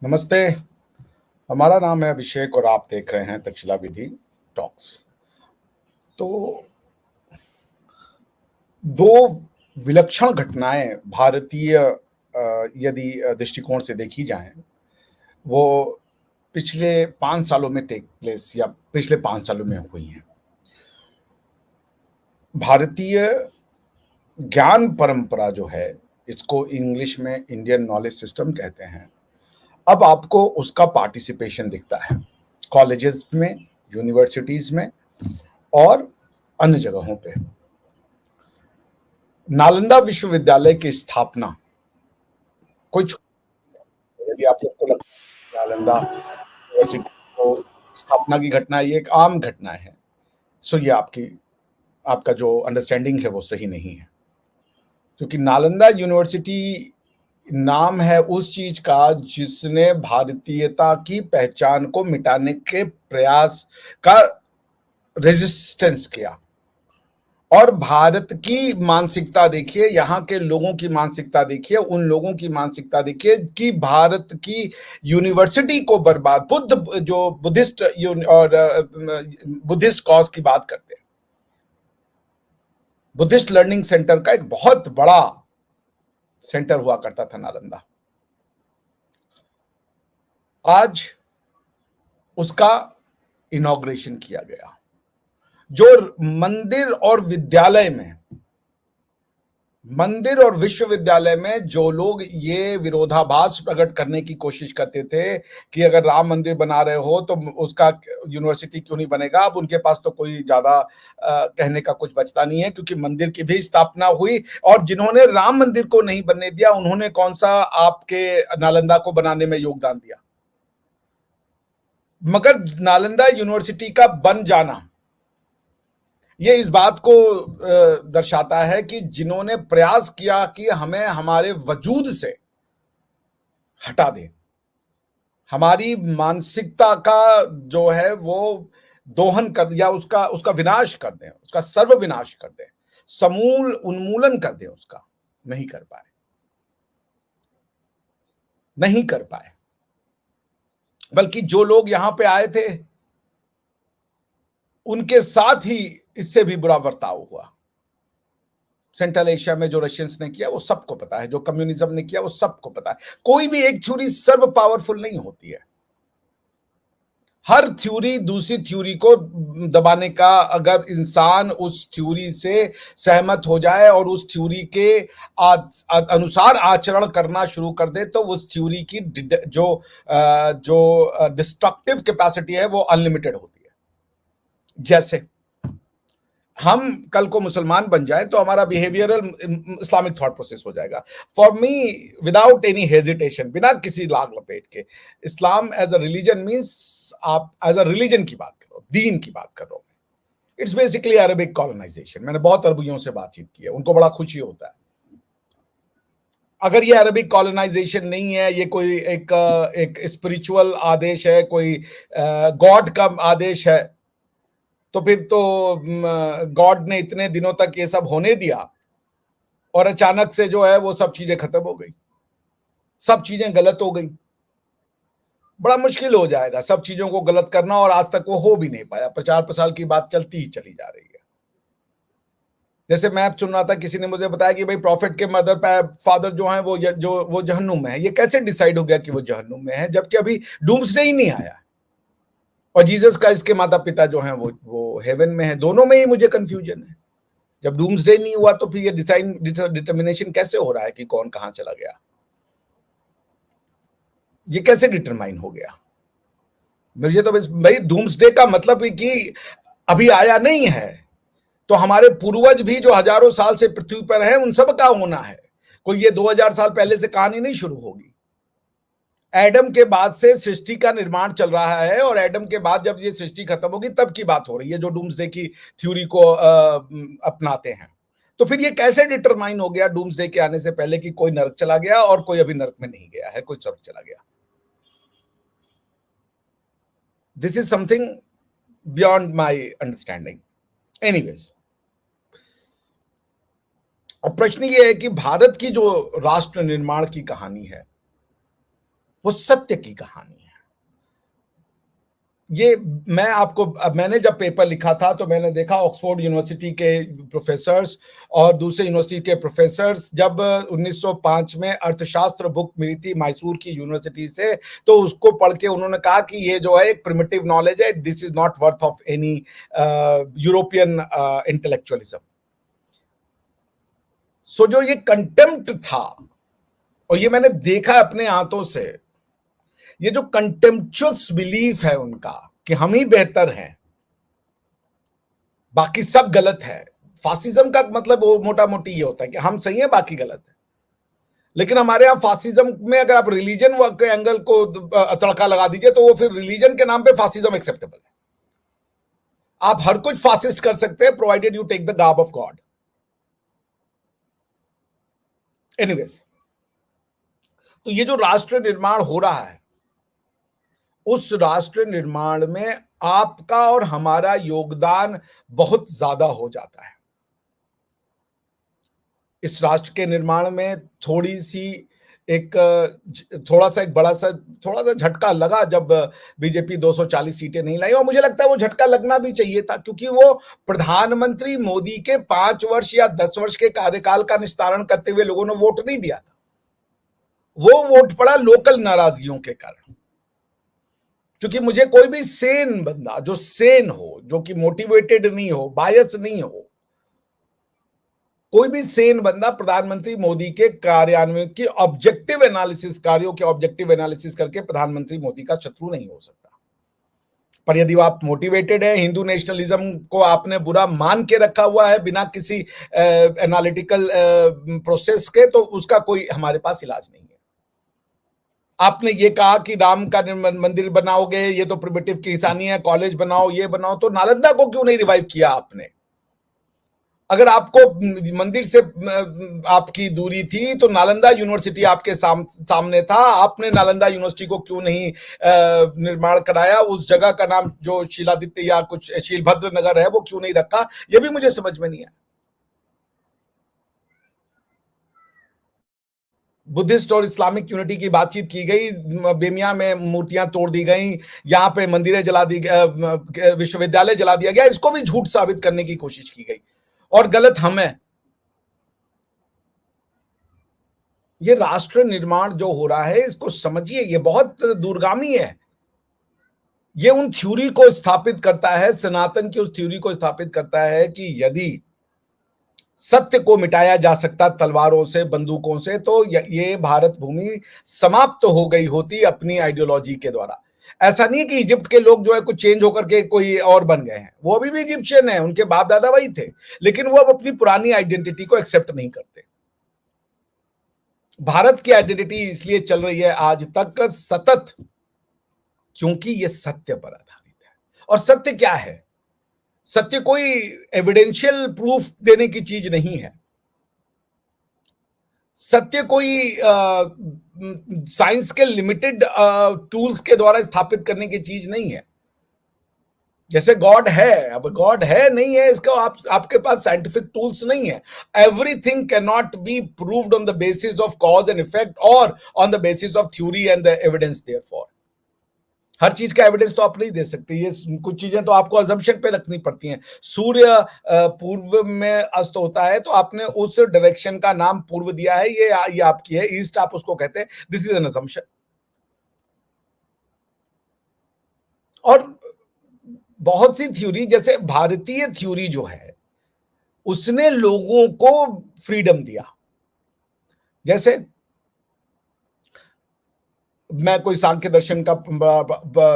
नमस्ते। हमारा नाम है अभिषेक और आप देख रहे हैं तक्षशिला विधि टॉक्स। तो दो विलक्षण घटनाएं भारतीय यदि दृष्टिकोण से देखी जाएं, वो पिछले 5 सालों में टेक प्लेस या पिछले 5 सालों में हुई हैं। भारतीय ज्ञान परंपरा जो है, इसको इंग्लिश में इंडियन नॉलेज सिस्टम कहते हैं। अब आपको उसका पार्टिसिपेशन दिखता है कॉलेजेस में, यूनिवर्सिटीज में और अन्य जगहों पे। नालंदा विश्वविद्यालय की स्थापना कोई यदि आप लोग को लगता है नालंदा यूनिवर्सिटी को स्थापना की घटना ये एक आम घटना है, सो ये आपका जो अंडरस्टैंडिंग है वो सही नहीं है। क्योंकि नालंदा यूनिवर्सिटी नाम है उस चीज का जिसने भारतीयता की पहचान को मिटाने के प्रयास का रेजिस्टेंस किया। और भारत की मानसिकता देखिए, यहाँ के लोगों की मानसिकता देखिए, उन लोगों की मानसिकता देखिए कि भारत की यूनिवर्सिटी को बर्बाद, जो बुद्धिस्ट और बुद्धिस्ट कॉज की बात करते हैं, बुद्धिस्ट लर्निंग सेंटर का एक बहुत बड़ा सेंटर हुआ करता था नालंदा। आज उसका इनॉग्रेशन किया गया। जो मंदिर और विश्वविद्यालय में जो लोग ये विरोधाभास प्रकट करने की कोशिश करते थे कि अगर राम मंदिर बना रहे हो तो उसका यूनिवर्सिटी क्यों नहीं बनेगा, अब उनके पास तो कोई ज्यादा कहने का कुछ बचता नहीं है, क्योंकि मंदिर की भी स्थापना हुई और जिन्होंने राम मंदिर को नहीं बनने दिया उन्होंने कौन सा आपके नालंदा को बनाने में योगदान दिया। मगर नालंदा यूनिवर्सिटी का बन जाना ये इस बात को दर्शाता है कि जिन्होंने प्रयास किया कि हमें हमारे वजूद से हटा दें, हमारी मानसिकता का जो है वो दोहन कर या उसका विनाश कर दें, उसका सर्वविनाश कर दें, समूल उन्मूलन कर दें, उसका नहीं कर पाए। बल्कि जो लोग यहां पे आए थे उनके साथ ही इससे भी बुरा बर्ताव हुआ। सेंट्रल एशिया में जो रशियंस ने किया वो सबको पता है, जो कम्युनिज्म ने किया वो सबको पता है। कोई भी एक थ्योरी सर्व पावरफुल नहीं होती है। हर थ्योरी दूसरी थ्योरी को दबाने का, अगर इंसान उस थ्योरी से सहमत हो जाए और उस थ्योरी के अनुसार आचरण करना शुरू कर दे तो उस थ्योरी की जो डिस्ट्रक्टिव कैपेसिटी है वो अनलिमिटेड होती है। जैसे हम कल को मुसलमान बन जाए तो हमारा बिहेवियरल इस्लामिक थॉट प्रोसेस हो जाएगा। For me, without any hesitation, बिना किसी लाग लपेट के, Islam as a religion means, आप एज अ रिलीजन की बात करो, दीन की बात कर रहा हूं। It's basically Arabic colonisation. मैंने बहुत अरबियों से बातचीत की है, उनको बड़ा खुशी होता है। अगर ये अरबिक कॉलोनाइजेशन नहीं है, ये कोई एक स्पिरिचुअल आदेश है, कोई गॉड का आदेश है, तो फिर तो गॉड ने इतने दिनों तक ये सब होने दिया और अचानक से जो है वो सब चीजें खत्म हो गई, सब चीजें गलत हो गई। बड़ा मुश्किल हो जाएगा सब चीजों को गलत करना, और आज तक वो हो भी नहीं पाया। प्रचार प्रसार की बात चलती ही चली जा रही है। जैसे मैं सुन रहा था, किसी ने मुझे बताया कि भाई प्रॉफिट के मदर फादर जो हैं वो जहन्नुम में है। ये कैसे डिसाइड हो गया कि वो जहन्नुम में है, जबकि अभी डूम्सडे ही नहीं आया। और जीसस का इसके माता पिता जो हैं वो हेवन में है। दोनों में ही मुझे कंफ्यूजन है। जब डूम्सडे नहीं हुआ तो फिर ये डिटर्मिनेशन कैसे हो रहा है कि कौन कहां चला गया? ये कैसे डिटरमाइन हो गया? मुझे तो बस भाई, डूम्सडे का मतलब है कि अभी आया नहीं है, तो हमारे पूर्वज भी जो हजारों साल से पृथ्वी पर हैं उन सब का होना है। कोई ये 2000 साल पहले से कहानी नहीं शुरू होगी। एडम के बाद से सृष्टि का निर्माण चल रहा है, और एडम के बाद जब ये सृष्टि खत्म होगी तब की बात हो रही है, जो डूम्सडे की थ्योरी को अपनाते हैं। तो फिर ये कैसे डिटरमाइन हो गया डूम्सडे के आने से पहले कि कोई नरक चला गया और कोई अभी नरक में नहीं गया है, कोई स्वर्ग चला गया? This is something beyond my understanding. Anyways, अब प्रश्न ये है कि भारत की जो राष्ट्र निर्माण की कहानी है, वो सत्य की कहानी है। ये मैंने जब पेपर लिखा था तो मैंने देखा ऑक्सफोर्ड यूनिवर्सिटी के प्रोफेसर्स और दूसरे यूनिवर्सिटी के प्रोफेसर्स, जब 1905 में अर्थशास्त्र बुक मिली थी मैसूर की यूनिवर्सिटी से, तो उसको पढ़ के उन्होंने कहा कि ये जो है एक प्रिमिटिव नॉलेज है, this is not worth of any European intellectualism. So जो ये कंटेम्प्ट था, और ये मैंने देखा अपने हाथों से, ये जो कंटेम्पचुअस बिलीफ है उनका कि हम ही बेहतर हैं, बाकी सब गलत है। फासिज्म का मतलब वो मोटा मोटी ये होता है कि हम सही है बाकी गलत है। लेकिन हमारे यहां फासिज्म में अगर आप रिलीजन के एंगल को तड़का लगा दीजिए तो वो फिर रिलीजन के नाम पे फासिज्म एक्सेप्टेबल है। आप हर कुछ फासिस्ट कर सकते हैं provided you take the garb of God. Anyways, तो ये जो राष्ट्र निर्माण हो रहा है, उस राष्ट्र निर्माण में आपका और हमारा योगदान बहुत ज्यादा हो जाता है। इस राष्ट्र के निर्माण में थोड़ा सा झटका लगा जब बीजेपी 240 सीटें नहीं लाई, और मुझे लगता है वो झटका लगना भी चाहिए था, क्योंकि वो प्रधानमंत्री मोदी के 5 वर्ष या 10 वर्ष के कार्यकाल का निस्तारण करते हुए लोगों ने वोट नहीं दिया था। वो वोट पड़ा लोकल नाराजगियों के कारण। क्योंकि मुझे कोई भी सेन बंदा, जो सेन हो, जो कि मोटिवेटेड नहीं हो, बायस नहीं हो, कोई भी सेन बंदा प्रधानमंत्री मोदी के कार्यान्वयन की ऑब्जेक्टिव एनालिसिस, कार्यों के ऑब्जेक्टिव एनालिसिस करके प्रधानमंत्री मोदी का शत्रु नहीं हो सकता। पर यदि आप मोटिवेटेड है, हिंदू नेशनलिज्म को आपने बुरा मान के रखा हुआ है बिना किसी एनालिटिकल प्रोसेस के, तो उसका कोई हमारे पास इलाज नहीं है। आपने ये कहा कि राम का मंदिर बनाओगे, ये तो प्रिमिटिव की इंसानी है, कॉलेज बनाओ, ये बनाओ, तो नालंदा को क्यों नहीं रिवाइव किया आपने? अगर आपको मंदिर से आपकी दूरी थी तो नालंदा यूनिवर्सिटी आपके सामने था, आपने नालंदा यूनिवर्सिटी को क्यों नहीं निर्माण कराया? उस जगह का नाम जो शीलादित्य या कुछ शीलभद्र नगर है वो क्यों नहीं रखा? ये भी मुझे समझ में नहीं है। बुद्धिस्ट और इस्लामिक यूनिटी की बातचीत की गई, बेमिया में मूर्तियां तोड़ दी गई, यहां पे मंदिरें जला दी, विश्वविद्यालय जला दिया गया, इसको भी झूठ साबित करने की कोशिश की गई, और गलत हम है। ये राष्ट्र निर्माण जो हो रहा है, इसको समझिए, ये बहुत दूरगामी है। ये उन थ्योरी को स्थापित करता है, सनातन की उस थ्योरी को स्थापित करता है कि यदि सत्य को मिटाया जा सकता तलवारों से, बंदूकों से, तो ये भारत भूमि समाप्त हो गई होती अपनी आइडियोलॉजी के द्वारा। ऐसा नहीं कि इजिप्ट के लोग जो है कुछ चेंज होकर के कोई और बन गए हैं, वो अभी भी इजिप्शियन है, उनके बाप दादा वही थे, लेकिन वो अब अपनी पुरानी आइडेंटिटी को एक्सेप्ट नहीं करते। भारत की आइडेंटिटी इसलिए चल रही है आज तक सतत, क्योंकि ये सत्य पर आधारित है। और सत्य क्या है? सत्य कोई एविडेंशियल प्रूफ देने की चीज नहीं है। सत्य कोई साइंस के लिमिटेड टूल्स के द्वारा स्थापित करने की चीज नहीं है। जैसे गॉड है, अब गॉड है नहीं है इसका आपके पास साइंटिफिक टूल्स नहीं है। Everything can not be proved on the basis of cause and effect और on the basis of theory and the evidence therefore. हर चीज का एविडेंस तो आप नहीं दे सकते, ये कुछ चीजें तो आपको अजम्पशन पे रखनी पड़ती हैं। सूर्य पूर्व में अस्त होता है तो आपने उस डायरेक्शन का नाम पूर्व दिया है, ये आपकी है, ईस्ट आप उसको कहते हैं, दिस इज एन अजम्पशन। और बहुत सी थ्योरी, जैसे भारतीय थ्योरी जो है, उसने लोगों को फ्रीडम दिया। जैसे मैं कोई सांख्य दर्शन का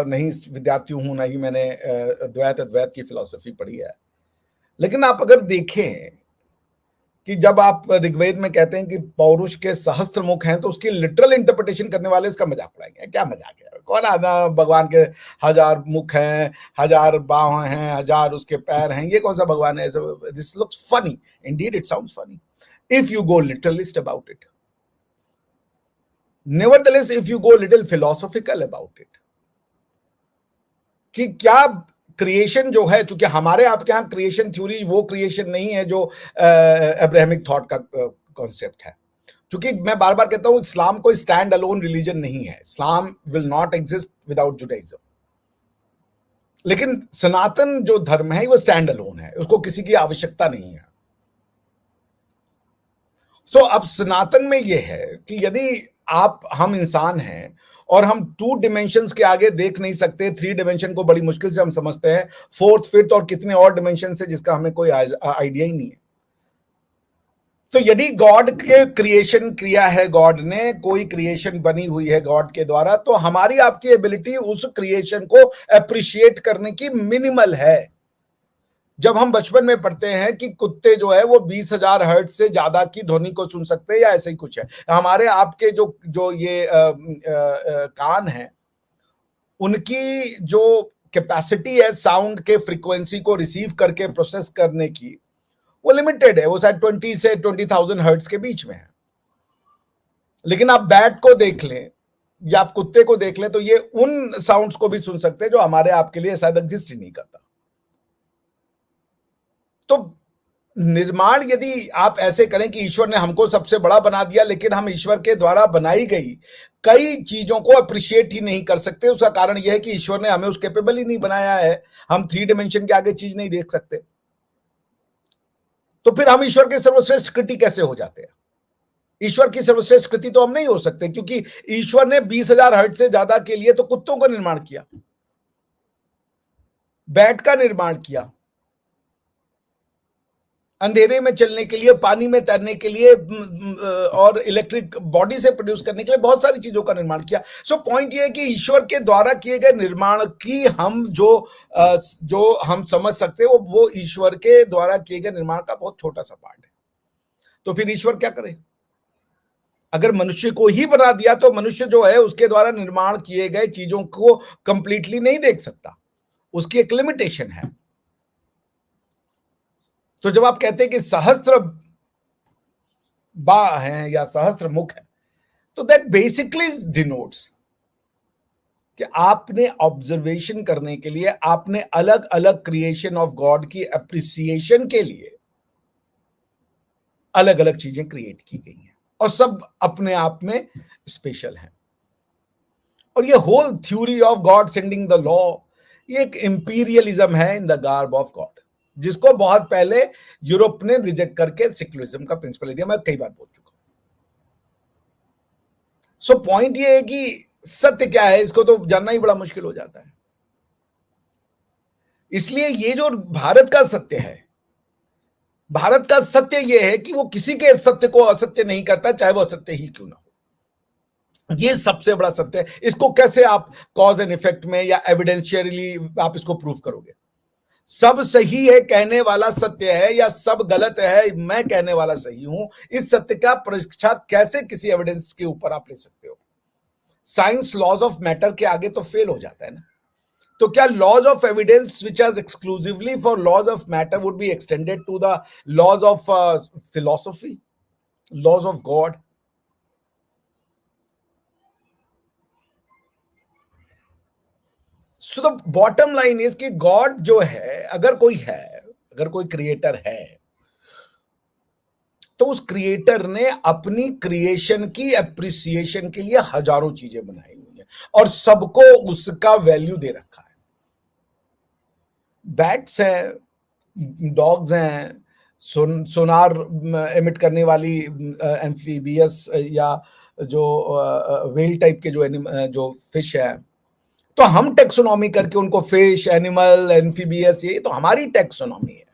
नहीं विद्यार्थी हूं, ना ही मैंने द्वैत अद्वैत की फिलॉसफी पढ़ी है, लेकिन आप अगर देखें कि जब आप ऋग्वेद में कहते हैं कि पौरुष के सहस्त्र मुख हैं, तो उसकी लिटरल इंटरप्रिटेशन करने वाले इसका मजाक उड़ाएंगे। क्या मजाक है? कौन आना भगवान के 1000 मुख हैं, 1000 बाह हैं, 1000 उसके पैर हैं, ये कौन सा भगवान है? This looks funny, indeed it sounds funny if you go literalist about it. Nevertheless, if you go little philosophical about it, कि क्या क्रिएशन जो है, चूंकि हमारे आपके यहाँ क्रिएशन थ्योरी वो क्रिएशन नहीं है जो अब्राहमिक थॉट का कॉन्सेप्ट है, क्योंकि मैं बार बार कहता हूं इस्लाम कोई स्टैंड अलोन रिलीजन नहीं है, Islam will not exist without Judaism, लेकिन सनातन जो धर्म है वो स्टैंड अलोन है, उसको किसी की आवश्यकता नहीं है। सो अब सनातन में ये है कि यदि हम इंसान हैं और हम 2 डिमेंशंस के आगे देख नहीं सकते, 3 डिमेंशन को बड़ी मुश्किल से हम समझते हैं, 4th 5th और कितने और डिमेंशन है जिसका हमें कोई आइडिया ही नहीं है। तो यदि गॉड के क्रिएशन किया है, गॉड ने कोई क्रिएशन बनी हुई है गॉड के द्वारा, तो हमारी आपकी एबिलिटी उस क्रिएशन को अप्रिशिएट करने की मिनिमल है। जब हम बचपन में पढ़ते हैं कि कुत्ते जो है वो 20,000 हर्ट्ज से ज्यादा की ध्वनि को सुन सकते हैं या ऐसे ही कुछ है, हमारे आपके जो जो ये कान है उनकी जो कैपेसिटी है साउंड के फ्रीक्वेंसी को रिसीव करके प्रोसेस करने की, वो लिमिटेड है, वो शायद 20 से 20,000 हर्ट्ज के बीच में है। लेकिन आप बैट को देख लें या आप कुत्ते को देख लें तो ये उन साउंड्स को भी सुन सकते हैं जो हमारे आपके लिए शायद एग्जिस्ट ही नहीं करता। तो निर्माण यदि आप ऐसे करें कि ईश्वर ने हमको सबसे बड़ा बना दिया, लेकिन हम ईश्वर के द्वारा बनाई गई कई चीजों को अप्रिशिएट ही नहीं कर सकते, उसका कारण यह है कि ईश्वर ने हमें उस कैपेबल ही नहीं बनाया है, हम 3 डिमेंशन के आगे चीज नहीं देख सकते। तो फिर हम ईश्वर के सर्वश्रेष्ठ कृति कैसे हो जाते हैं? ईश्वर की सर्वश्रेष्ठ कृति तो हम नहीं हो सकते, क्योंकि ईश्वर ने 20,000 हर्ट्ज से ज्यादा के लिए तो कुत्तों का निर्माण किया, बैट का निर्माण किया, अंधेरे में चलने के लिए, पानी में तैरने के लिए और इलेक्ट्रिक बॉडी से प्रोड्यूस करने के लिए बहुत सारी चीजों का निर्माण किया। सो पॉइंट ये है कि ईश्वर के द्वारा किए गए निर्माण की हम जो हम समझ सकते हैं वो ईश्वर के द्वारा किए गए निर्माण का बहुत छोटा सा पार्ट है। तो फिर ईश्वर क्या करे? अगर मनुष्य को ही बना दिया तो मनुष्य जो है उसके द्वारा निर्माण किए गए चीजों को कंप्लीटली नहीं देख सकता, उसकी एक लिमिटेशन है। तो जब आप कहते हैं कि सहस्त्र बाह हैं या सहस्त्र मुख है, तो दैट बेसिकली डिनोट्स कि आपने ऑब्जर्वेशन करने के लिए, आपने अलग अलग क्रिएशन ऑफ गॉड की अप्रिसिएशन के लिए अलग अलग चीजें क्रिएट की गई हैं और सब अपने आप में स्पेशल हैं। और ये whole theory of God sending the law, ये एक इंपीरियलिज्म है in the garb of God, जिसको बहुत पहले यूरोप ने रिजेक्ट करके सेक्युलरिज्म का प्रिंसिपल दिया, मैं कई बार बोल चुका हूं। सो पॉइंट ये है कि सत्य क्या है, इसको तो जानना ही बड़ा मुश्किल हो जाता है। इसलिए ये जो भारत का सत्य है, भारत का सत्य ये है कि वो किसी के सत्य को असत्य नहीं करता, चाहे वो असत्य ही क्यों ना हो। ये सबसे बड़ा सत्य है। इसको कैसे आप कॉज एंड इफेक्ट में या एविडेंशियली आप इसको प्रूव करोगे? सब सही है कहने वाला सत्य है या सब गलत है मैं कहने वाला सही हूं, इस सत्य का परीक्षा कैसे किसी एविडेंस के ऊपर आप ले सकते हो? साइंस लॉज ऑफ मैटर के आगे तो फेल हो जाता है ना। तो क्या laws of evidence which are exclusively for laws of matter would be extended to the laws of philosophy, laws of God? So the bottom line is कि गॉड जो है, अगर कोई क्रिएटर है, तो उस क्रिएटर ने अपनी क्रिएशन की एप्रिसिएशन के लिए हजारों चीजें बनाई हुई है और सबको उसका वैल्यू दे रखा है। बैट्स हैं, डॉग्स हैं, सोनार एमिट करने वाली एम्फीबियस या जो व्हेल टाइप के जो फिश है, तो हम टेक्सोनॉमी करके उनको फिश, एनिमल, एम्फीबियस, ये तो हमारी टेक्सोनॉमी है।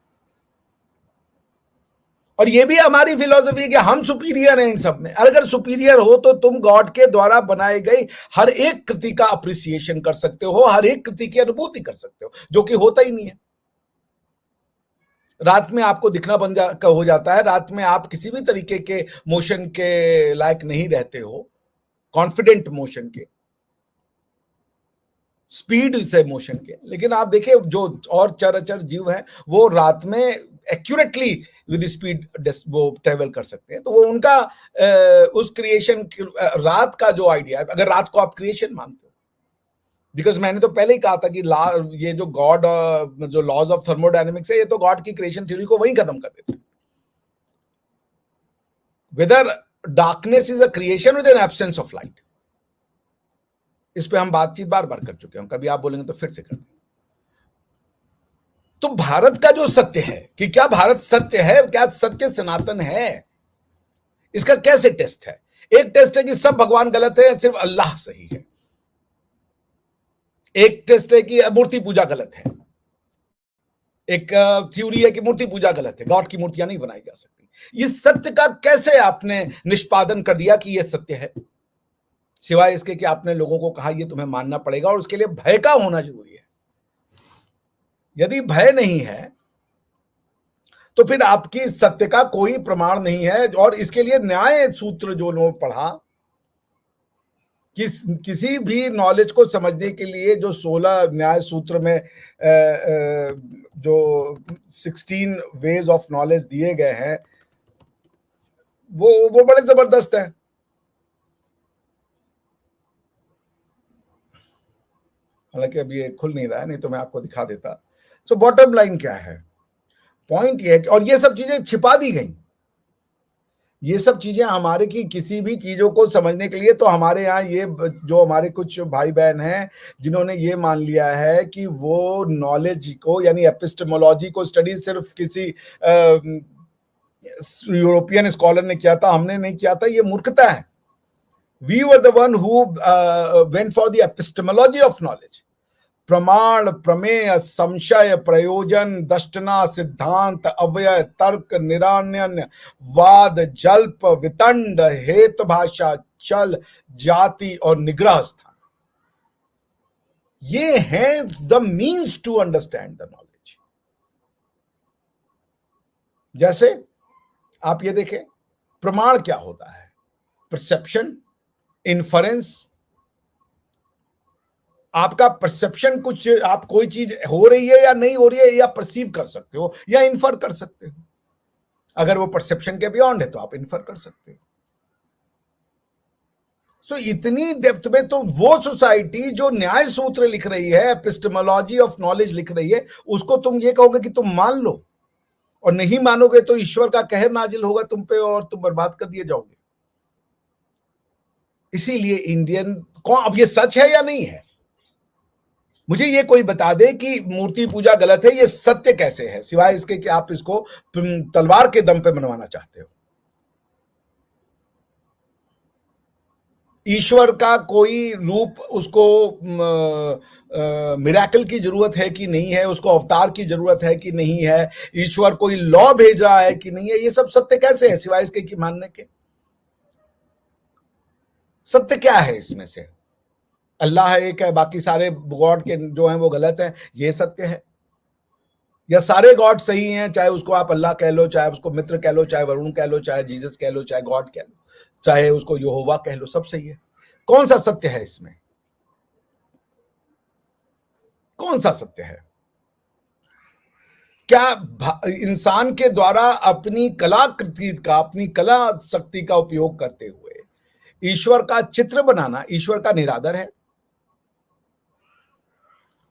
और ये भी हमारी फिलॉसफी है कि हम सुपीरियर हैं इन सब में। अगर सुपीरियर हो तो तुम गॉड के द्वारा बनाई गई हर एक कृति का अप्रिसिएशन कर सकते हो, हर एक कृति की अनुभूति कर सकते हो, जो कि होता ही नहीं है। रात में आपको दिखना बंद हो जाता है, रात में आप किसी भी तरीके के मोशन के लायक नहीं रहते हो, कॉन्फिडेंट मोशन के, स्पीड से मोशन के। लेकिन आप देखिए जो और चराचर जीव हैं वो रात में एक्यूरेटली विद स्पीड वो ट्रेवल कर सकते हैं। तो वो उनका उस क्रिएशन रात का जो आइडिया है, अगर रात को आप क्रिएशन मानते हो, बिकॉज मैंने तो पहले ही कहा था कि ये जो गॉड जो लॉज ऑफ थर्मोडायनेमिक्स है, ये तो गॉड की क्रिएशन थ्योरी को वहीं खत्म कर देते। Whether darkness is a creation with an absence of light. इस पे हम बातचीत बार बार कर चुके हैं, कभी आप बोलेंगे तो फिर से कर दें। तो भारत का जो सत्य है कि क्या भारत सत्य है, क्या सत्य सनातन है, इसका कैसे टेस्ट है? एक टेस्ट है कि सब भगवान गलत है, सिर्फ अल्लाह सही है। एक टेस्ट है कि मूर्ति पूजा गलत है। एक थ्योरी है कि मूर्ति पूजा गलत है, गॉड की मूर्तियां नहीं बनाई जा सकती। इस सत्य का कैसे आपने निष्पादन कर दिया कि यह सत्य है, सिवाय इसके कि आपने लोगों को कहा यह तुम्हें मानना पड़ेगा और उसके लिए भय का होना जरूरी है। यदि भय नहीं है तो फिर आपकी सत्य का कोई प्रमाण नहीं है। और इसके लिए न्याय सूत्र जो लोग पढ़ा, किसी भी नॉलेज को समझने के लिए जो 16 न्याय सूत्र में जो 16 वेज ऑफ नॉलेज दिए गए हैं, वो बड़े जबरदस्त है। हालांकि अभी ये खुल नहीं रहा है, नहीं तो मैं आपको दिखा देता। सो बॉटम लाइन क्या है, पॉइंट ये है कि, और ये सब चीजें छिपा दी गई, ये सब चीजें हमारे की किसी भी चीजों को समझने के लिए, तो हमारे यहाँ ये जो हमारे कुछ भाई बहन हैं जिन्होंने ये मान लिया है कि वो नॉलेज को यानी एपिस्टेमोलॉजी को स्टडी सिर्फ किसी यूरोपियन स्कॉलर ने किया था, हमने नहीं किया था, ये मूर्खता है। We were the one who went for the epistemology of knowledge. प्रमाण, प्रमेय, संशय, प्रयोजन, दष्टना, सिद्धांत, अव्यय, तर्क, निरान्यन, वाद, जल्प, वितंड, हेत भाषा, चल, जाति और निग्रह स्थान, ये है the means to understand the knowledge. जैसे आप ये देखें, प्रमाण क्या होता है? Perception, inference. आपका परसेप्शन, कुछ आप कोई चीज हो रही है या नहीं हो रही है, या परसीव कर सकते हो या इन्फर कर सकते हो। अगर वो परसेप्शन के बियॉन्ड है तो आप इन्फर कर सकते हो। सो इतनी डेप्थ में तो वो सोसाइटी जो न्याय सूत्र लिख रही है, एपिस्टेमोलॉजी ऑफ नॉलेज लिख रही है, उसको तुम ये कहोगे कि तुम मान लो, और नहीं मानोगे तो ईश्वर का कहर नाजिल होगा तुम पे और तुम बर्बाद कर दिए जाओगे। इसीलिए इंडियन कौन, अब ये सच है या नहीं है, मुझे ये कोई बता दे कि मूर्ति पूजा गलत है, ये सत्य कैसे है, सिवाय इसके कि आप इसको तलवार के दम पे मनवाना चाहते हो। ईश्वर का कोई रूप, उसको मिरेकल की जरूरत है कि नहीं है, उसको अवतार की जरूरत है कि नहीं है, ईश्वर कोई लॉ भेज रहा है कि नहीं है, ये सब सत्य कैसे है सिवाय इसके कि मानने के? सत्य क्या है इसमें से? अल्लाह एक है, बाकी सारे गॉड के जो हैं वो गलत हैं, ये सत्य है? या सारे गॉड सही हैं, चाहे उसको आप अल्लाह कह लो, चाहे उसको मित्र कह लो, चाहे वरुण कह लो, चाहे जीसस कह लो, चाहे गॉड कह लो, चाहे उसको यहोवा कह लो, सब सही है? कौन सा सत्य है इसमें? कौन सा सत्य है? क्या इंसान के द्वारा अपनी कलाकृति का, अपनी कला शक्ति का उपयोग करते हुए ईश्वर का चित्र बनाना ईश्वर का निरादर है?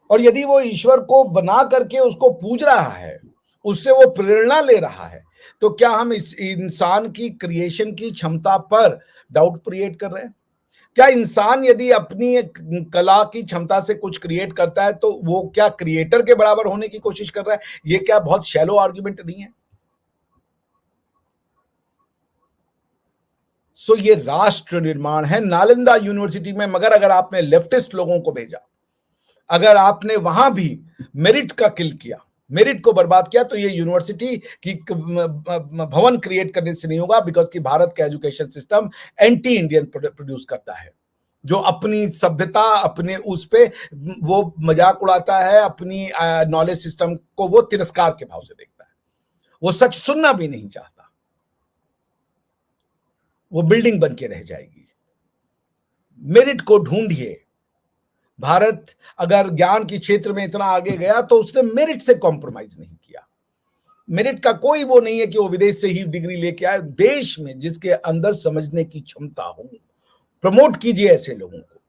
और यदि वो ईश्वर को बना करके उसको पूज रहा है, उससे वो प्रेरणा ले रहा है, तो क्या हम इस इंसान की क्रिएशन की क्षमता पर डाउट क्रिएट कर रहे हैं? क्या इंसान यदि अपनी एक कला की क्षमता से कुछ क्रिएट करता है तो वो क्या क्रिएटर के बराबर होने की कोशिश कर रहा है? ये क्या बहुत शैलो आर्ग्यूमेंट नहीं है? सो ये राष्ट्र निर्माण है नालंदा यूनिवर्सिटी में। मगर अगर आपने लेफ्टिस्ट लोगों को भेजा, अगर आपने वहां भी मेरिट का किल किया, मेरिट को बर्बाद किया, तो ये यूनिवर्सिटी की भवन क्रिएट करने से नहीं होगा, बिकॉज कि भारत का education system anti Indian produce करता है, जो अपनी सभ्यता, अपने उस पे वो मजाक उड़ाता है, अपनी नॉलेज सिस्टम को वो तिरस्कार के भाव से देखता है, वो सच सुनना भी नहीं चाहता, वो बिल्डिंग बन के रह जाएगी। मेरिट को ढूंढिए। भारत अगर ज्ञान के क्षेत्र में इतना आगे गया तो उसने मेरिट से कॉम्प्रोमाइज नहीं किया। मेरिट का कोई वो नहीं है कि वो विदेश से ही डिग्री लेके आए, देश में जिसके अंदर समझने की क्षमता हो, प्रमोट कीजिए ऐसे लोगों को।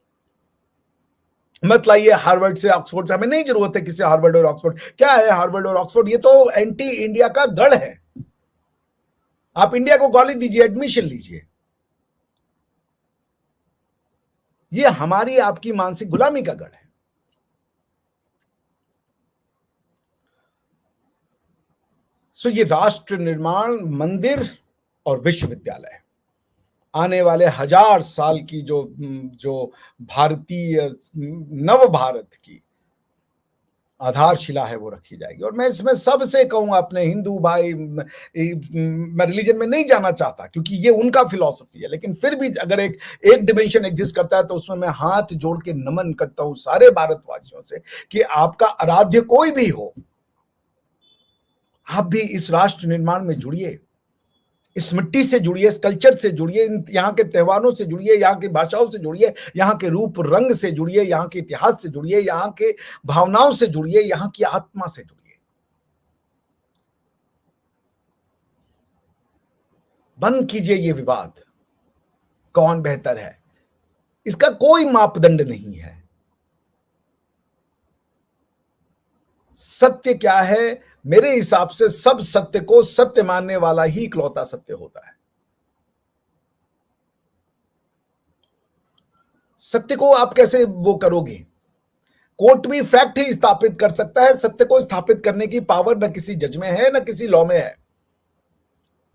मत लाइए हार्वर्ड से, ऑक्सफोर्ड से, हमें नहीं जरूरत है किसी हार्वर्ड और ऑक्सफोर्ड। क्या है हार्वर्ड और ऑक्सफोर्ड? ये तो एंटी इंडिया का गढ़ है। आप इंडिया को गाली दीजिए, एडमिशन लीजिए, ये हमारी आपकी मानसिक गुलामी का गढ़ है। सो ये राष्ट्र निर्माण, मंदिर और विश्वविद्यालय आने वाले 1000 साल की जो जो भारतीय नव भारत की आधारशिला है वो रखी जाएगी। और मैं इसमें सबसे कहूंगा, अपने हिंदू भाई, मैं रिलीजन में नहीं जाना चाहता क्योंकि ये उनका फिलॉसफी है, लेकिन फिर भी अगर एक डिमेंशन एग्जिस्ट करता है तो उसमें मैं हाथ जोड़ के नमन करता हूं सारे भारतवासियों से कि आपका आराध्य कोई भी हो, आप भी इस राष्ट्र निर्माण में जुड़िए, इस मिट्टी से जुड़िए, इस कल्चर से जुड़िए, यहाँ के त्योहारों से जुड़िए, यहाँ की भाषाओं से जुड़िए, यहाँ के रूप रंग से जुड़िए, यहाँ के इतिहास से जुड़िए, यहाँ के भावनाओं से जुड़िए, यहाँ की आत्मा से जुड़िए। बंद कीजिए ये विवाद, कौन बेहतर है, इसका कोई मापदंड नहीं है। सत्य क्या है? मेरे हिसाब से सब सत्य को सत्य मानने वाला ही इकलौता सत्य होता है। सत्य को आप कैसे वो करोगे? कोर्ट भी फैक्ट ही स्थापित कर सकता है, सत्य को स्थापित करने की पावर न किसी जज में है, न किसी लॉ में है।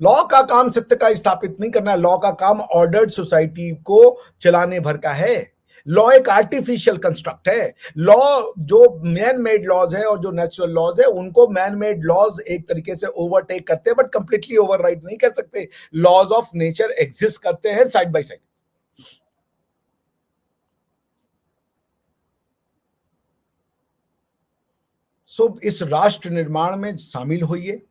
लॉ का काम सत्य का स्थापित नहीं करना है, लॉ का काम ऑर्डर्ड सोसाइटी को चलाने भर का है। लॉ एक आर्टिफिशियल कंस्ट्रक्ट है। लॉ जो मैन मेड लॉज है और जो नेचुरल लॉज है, उनको मैन मेड लॉज एक तरीके से ओवरटेक करते हैं, बट कंप्लीटली ओवरराइड नहीं कर सकते। लॉज ऑफ नेचर एग्जिस्ट करते हैं साइड बाय साइड। सो इस राष्ट्र निर्माण में शामिल होइए,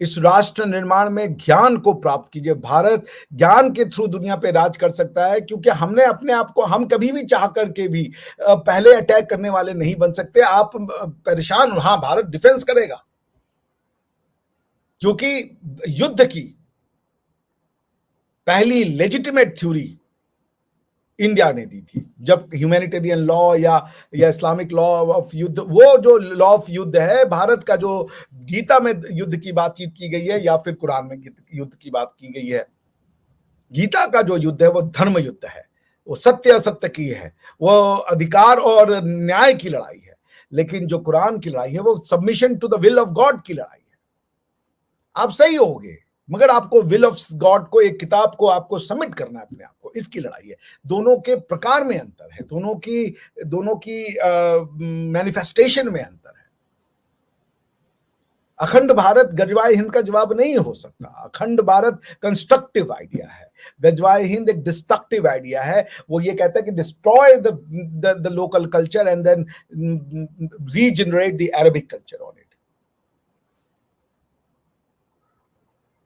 इस राष्ट्र निर्माण में ज्ञान को प्राप्त कीजिए। भारत ज्ञान के थ्रू दुनिया पे राज कर सकता है, क्योंकि हमने अपने आप को, हम कभी भी चाह करके भी पहले अटैक करने वाले नहीं बन सकते। आप परेशान, हाँ भारत डिफेंस करेगा, क्योंकि युद्ध की पहली लेजिटिमेट थ्योरी इंडिया ने दी थी। जब ह्यूमैनिटेरियन लॉ या इस्लामिक लॉ ऑफ युद्ध, वो जो लॉ ऑफ युद्ध है, भारत का जो गीता में युद्ध की बातचीत की गई है या फिर कुरान में युद्ध की बात की गई है, गीता का जो युद्ध है वो धर्म युद्ध है, वो सत्य असत्य की है, वो अधिकार और न्याय की लड़ाई है। लेकिन जो कुरान की लड़ाई है वो submission to the will of God की लड़ाई है। आप सही होगे, मगर आपको विल ऑफ गॉड को, एक किताब को आपको सबमिट करना है अपने आप को, इसकी लड़ाई है। दोनों के प्रकार में अंतर है, दोनों की मैनिफेस्टेशन में अंतर है। अखंड भारत गजवाए हिंद का जवाब नहीं हो सकता। अखंड भारत कंस्ट्रक्टिव आइडिया है, गजवाए हिंद एक डिस्ट्रक्टिव आइडिया है। वो ये कहता है कि destroy the local culture and then regenerate the Arabic culture on it.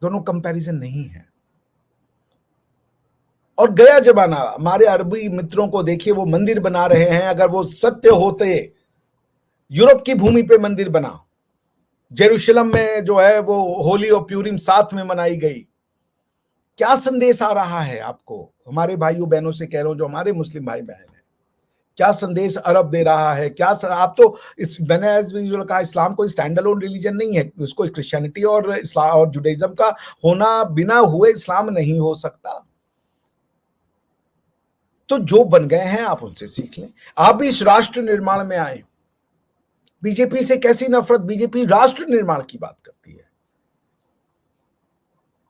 दोनों कंपैरिजन नहीं है। और गया जमाना, हमारे अरबी मित्रों को देखिए, वो मंदिर बना रहे हैं। अगर वो सत्य होते, यूरोप की भूमि पे मंदिर बना, जेरूशलम में जो है वो होली और प्यूरिम साथ में मनाई गई, क्या संदेश आ रहा है आपको? हमारे भाइयों बहनों से कह रहा हूं, जो हमारे मुस्लिम भाई बहन हैं, क्या संदेश अरब दे रहा है? क्या आप तो इस, मैंने कहा, इस्लाम कोई स्टैंड अलोन रिलीजन नहीं है। उसको क्रिश्चियनिटी और इस्लाम और जुडाइज्म का होना बिना हुए इस्लाम नहीं हो सकता। तो जो बन गए हैं आप उनसे सीख लें, आप भी इस राष्ट्र निर्माण में आए। बीजेपी से कैसी नफरत? बीजेपी राष्ट्र निर्माण की बात करती है।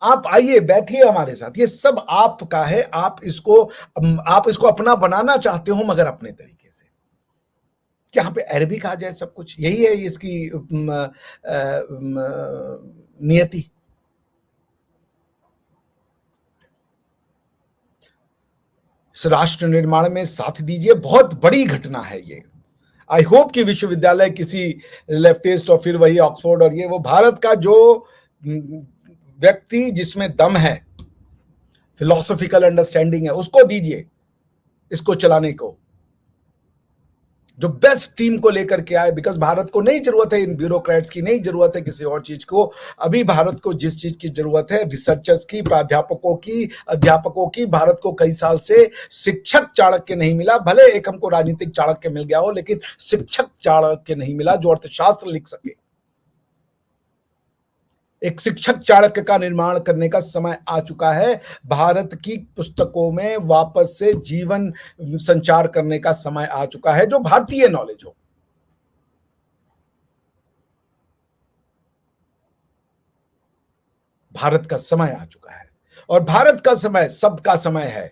आप आइए, बैठिए हमारे साथ, ये सब आपका है। आप इसको अपना बनाना चाहते हो, मगर अपने तरीके से। यहाँ पे अरबिक आ जाए सब कुछ, यही है इसकी नियति। इस राष्ट्र निर्माण में साथ दीजिए, बहुत बड़ी घटना है ये। आई होप कि विश्वविद्यालय किसी लेफ्टिस्ट और फिर वही ऑक्सफोर्ड और ये, वो भारत का जो व्यक्ति जिसमें दम है, फिलोसॉफिकल अंडरस्टैंडिंग है, उसको दीजिए इसको चलाने को, जो बेस्ट टीम को लेकर के आए। बिकॉज भारत को नहीं जरूरत है इन ब्यूरोक्रेट्स की, नहीं जरूरत है किसी और चीज को। अभी भारत को जिस चीज की जरूरत है, रिसर्चर्स की, प्राध्यापकों की, अध्यापकों की। भारत को कई साल से शिक्षक चाणक्य नहीं मिला। भले एक हमको राजनीतिक चाणक्य मिल गया हो, लेकिन शिक्षक चाणक्य नहीं मिला जो अर्थशास्त्र लिख सके। एक शिक्षक चाणक्य का निर्माण करने का समय आ चुका है। भारत की पुस्तकों में वापस से जीवन संचार करने का समय आ चुका है, जो भारतीय नॉलेज हो। भारत का समय आ चुका है और भारत का समय सबका समय है।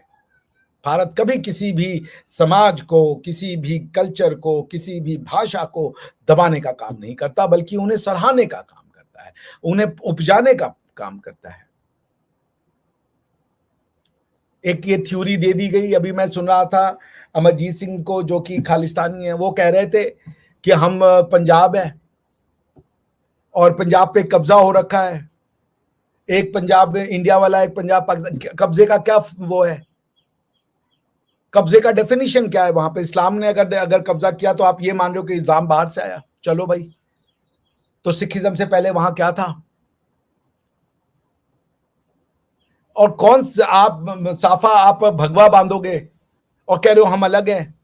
भारत कभी किसी भी समाज को, किसी भी कल्चर को, किसी भी भाषा को दबाने का काम नहीं करता, बल्कि उन्हें सराहने का काम करता है, उन्हें उपजाने का काम करता है। एक ये थ्योरी दे दी गई, अभी मैं सुन रहा था अमरजीत सिंह को, जो कि खालिस्तानी है, वो कह रहे थे कि हम पंजाब है और पंजाब पे कब्जा हो रखा है। एक पंजाब इंडिया वाला, एक पंजाब पाकिस्तान। कब्जे का क्या वो है? कब्जे का डेफिनेशन क्या है वहां पे? इस्लाम ने अगर अगर कब्जा किया तो आप ये मान रहे हो कि इस्लाम बाहर से आया? चलो भाई, तो सिखिज्म से पहले वहां क्या था? और कौन सा आप साफा आप भगवा बांधोगे और कह रहे हो हम अलग हैं?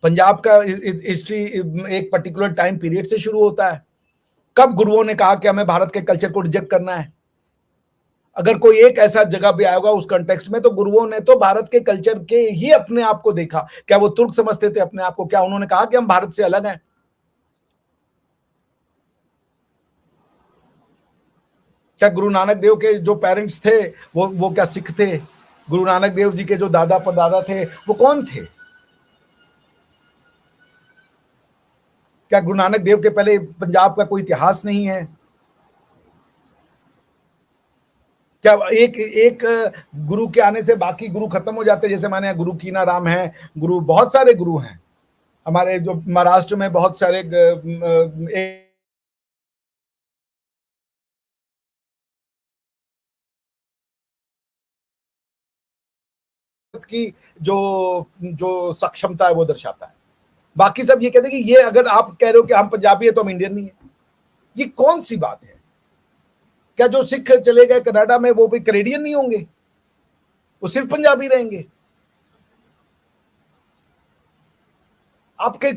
पंजाब का हिस्ट्री एक पर्टिकुलर टाइम पीरियड से शुरू होता है। कब गुरुओं ने कहा कि हमें भारत के कल्चर को रिजेक्ट करना है? अगर कोई एक ऐसा जगह भी आएगा उस कंटेक्स्ट में, तो गुरुओं ने तो भारत के कल्चर के ही अपने आप को देखा। क्या वो तुर्क समझते थे अपने आप को? क्या उन्होंने कहा कि हम भारत से अलग हैं? क्या गुरु नानक देव के जो पेरेंट्स थे वो क्या सिख थे? गुरु नानक देव जी के जो दादा परदादा थे वो कौन थे? क्या गुरु नानक देव के पहले पंजाब का कोई इतिहास नहीं है? क्या एक एक गुरु के आने से बाकी गुरु खत्म हो जाते? जैसे माने गुरु कीना राम है, गुरु बहुत सारे गुरु हैं हमारे, जो महाराष्ट्र में बहुत सारे की जो जो सक्षमता है वो दर्शाता है। बाकी सब ये कहते हैं कि ये, अगर आप कह रहे हो कि हम पंजाबी है तो हम इंडियन नहीं है, ये कौन सी बात है? क्या जो सिख चले गए कनाडा में वो भी कैनेडियन नहीं होंगे? वो सिर्फ पंजाबी रहेंगे? आपके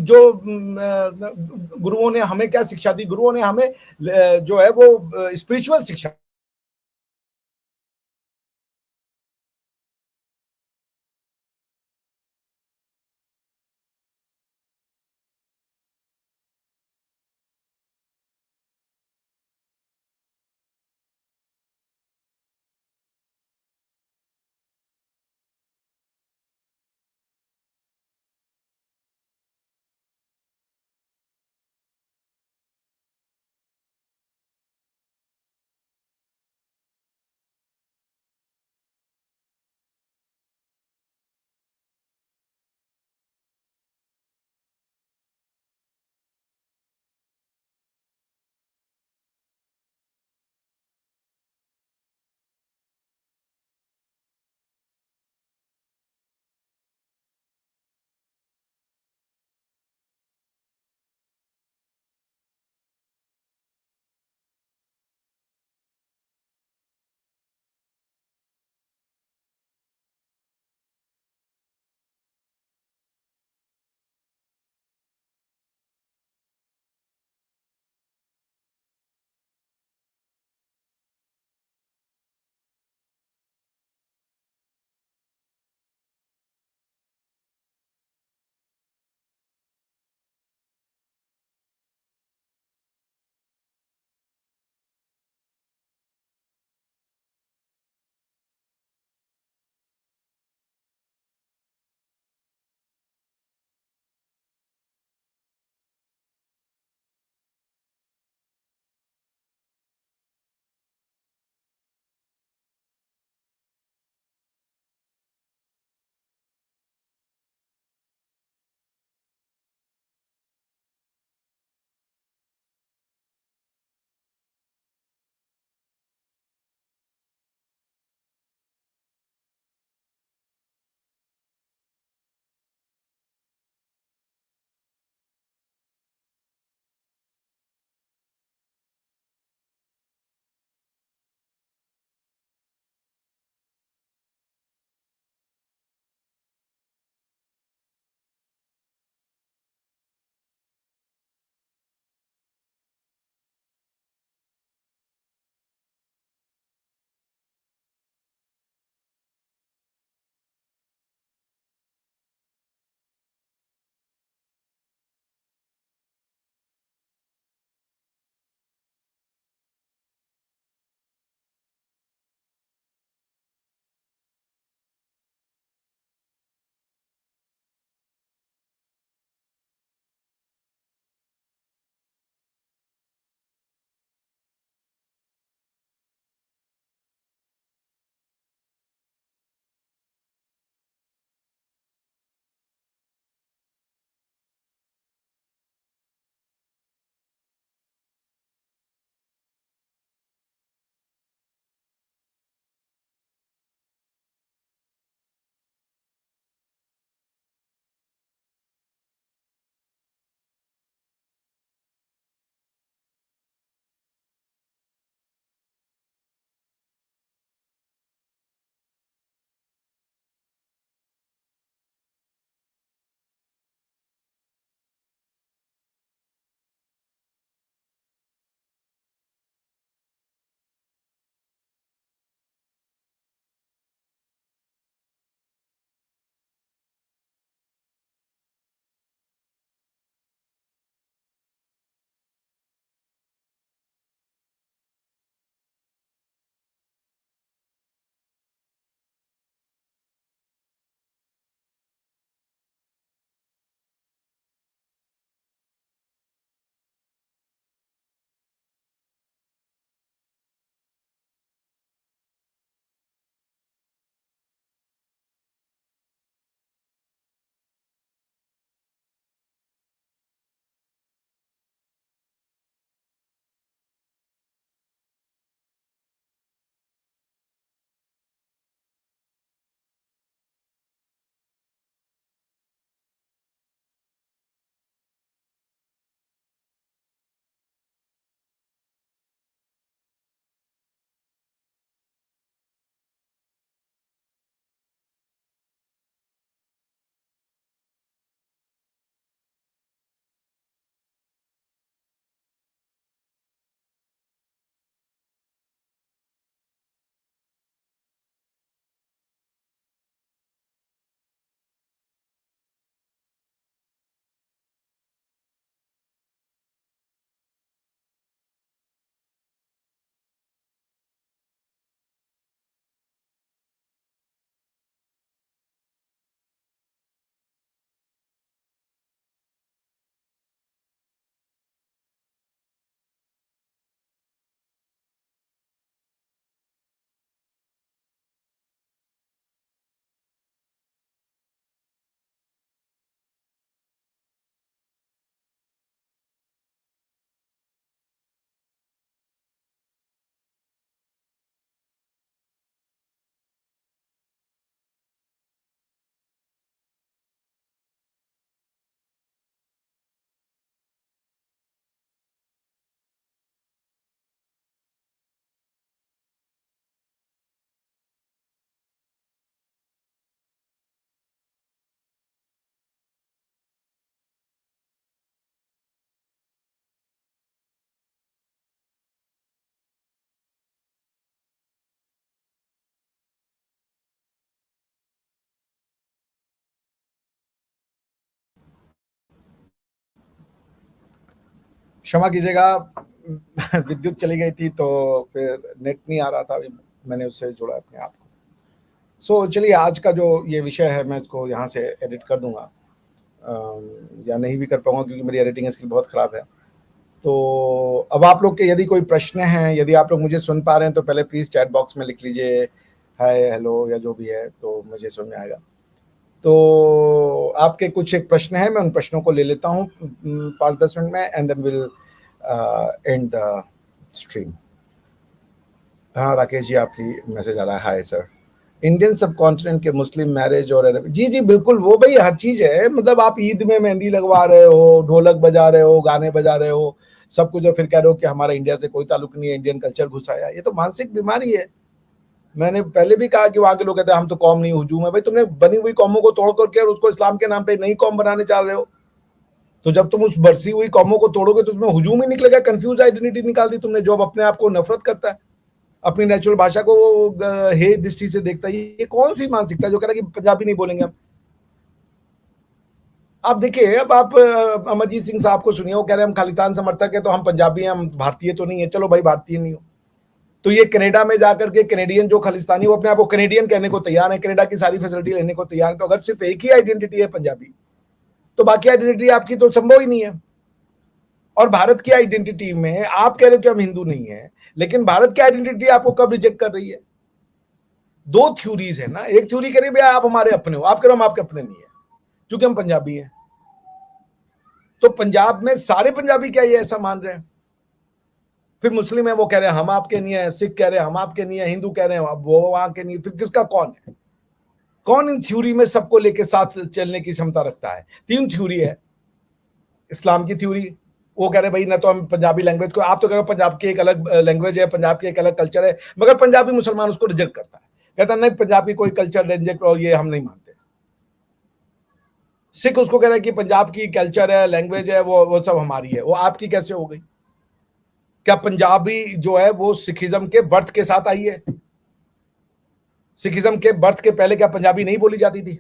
जो गुरुओं ने हमें क्या शिक्षा दी? गुरुओं ने हमें जो है वो स्पिरिचुअल शिक्षा क्षमा कीजिएगा, विद्युत चली गई थी तो फिर नेट नहीं आ रहा था, अभी मैंने उससे जोड़ा अपने आप को। चलिए, आज का जो ये विषय है मैं इसको यहाँ से एडिट कर दूंगा, या नहीं भी कर पाऊंगा क्योंकि मेरी एडिटिंग स्किल बहुत ख़राब है। तो अब आप लोग के यदि कोई प्रश्न हैं, यदि आप लोग मुझे सुन पा रहे हैं तो पहले प्लीज़ चैट बॉक्स में लिख लीजिए हाय, हेलो या जो भी है, तो मुझे समझ में आएगा। तो आपके कुछ एक प्रश्न है, मैं उन प्रश्नों को ले लेता हूँ 5-10 मिनट में, and then will end the stream. हाँ राकेश जी, आपकी मैसेज आ रहा है, hi sir. Indian subcontinent के मुस्लिम मैरिज और जी जी बिल्कुल, वो भाई हर चीज है। मतलब आप ईद में मेहंदी लगवा रहे हो, ढोलक बजा रहे हो, गाने बजा रहे हो, सब कुछ, और फिर कह रहे हो कि हमारा इंडिया से कोई ताल्लुक नहीं है, इंडियन कल्चर घुसाया। ये तो मानसिक बीमारी है। मैंने पहले भी कहा कि वहां के लोग कहते हैं हम तो कौम नहीं, हुजूम है। भाई तुमने बनी हुई कौमों को तोड़ करके और उसको इस्लाम के नाम पे नई कौम बनाने चाह रहे हो, तो जब तुम उस बरसी हुई कौमों को तोड़ोगे तो उसमें हुजूम ही निकलेगा। कंफ्यूज आइडेंटिटी निकाल दी तुमने। जो अपने आप को नफरत करता है, अपनी नेचुरल भाषा को हे दृष्टि से देखता है, ये कौन सी मानसिकता है जो कह रहा है कि पंजाबी नहीं बोलेंगे हम। आप देखिए, अब आप अमरजीत सिंह साहब को सुनिए, वो कह रहे हैं हम खालिस्तान समर्थक है तो हम पंजाबी हैं, हम भारतीय तो नहीं है। चलो भाई, भारतीय नहीं हो तो ये कनाडा में जाकर के कैनेडियन जो खालिस्तानी, वो अपने आप को कैनेडियन कहने को तैयार है, कनाडा की सारी फैसिलिटी लेने को तैयार है। तो अगर सिर्फ एक ही आइडेंटिटी है पंजाबी, तो बाकी आइडेंटिटी आपकी तो संभव ही नहीं है। और भारत की आइडेंटिटी में आप कह रहे हो कि हम हिंदू नहीं है, लेकिन भारत की आइडेंटिटी आपको कब रिजेक्ट कर रही है? दो थ्योरीज है ना। एक थ्योरी कह रही है आप हमारे अपने हो, आप कह रहे हो हम आपके अपने नहीं है क्योंकि हम पंजाबी हैं। तो पंजाब में सारे पंजाबी क्या ये ऐसा मान रहे हैं? फिर मुस्लिम है, वो कह रहे हैं हम आपके नहीं है, सिख कह रहे हैं हम आपके नहीं है, हिंदू कह रहे हैं वो वहां के नहीं है। फिर किसका कौन है? कौन इन थ्योरी में सबको लेके साथ चलने की क्षमता रखता है? तीन थ्योरी है। इस्लाम की थ्योरी, वो कह रहे भाई ना तो हम पंजाबी लैंग्वेज को, आप तो कह रहे हो पंजाब की एक अलग लैंग्वेज है, पंजाब की एक अलग कल्चर है, मगर पंजाबी मुसलमान उसको रिजेक्ट करता है, कहता नहीं पंजाबी कोई कल्चर रिजेक्ट और ये हम नहीं मानते। सिख उसको कह रहा है कि पंजाब की कल्चर है, लैंग्वेज है, वो सब हमारी है। वो आपकी कैसे हो गई? क्या पंजाबी जो है वो सिखिज्म के बर्थ के साथ आई है? सिखिज्म के बर्थ के पहले क्या पंजाबी नहीं बोली जाती थी?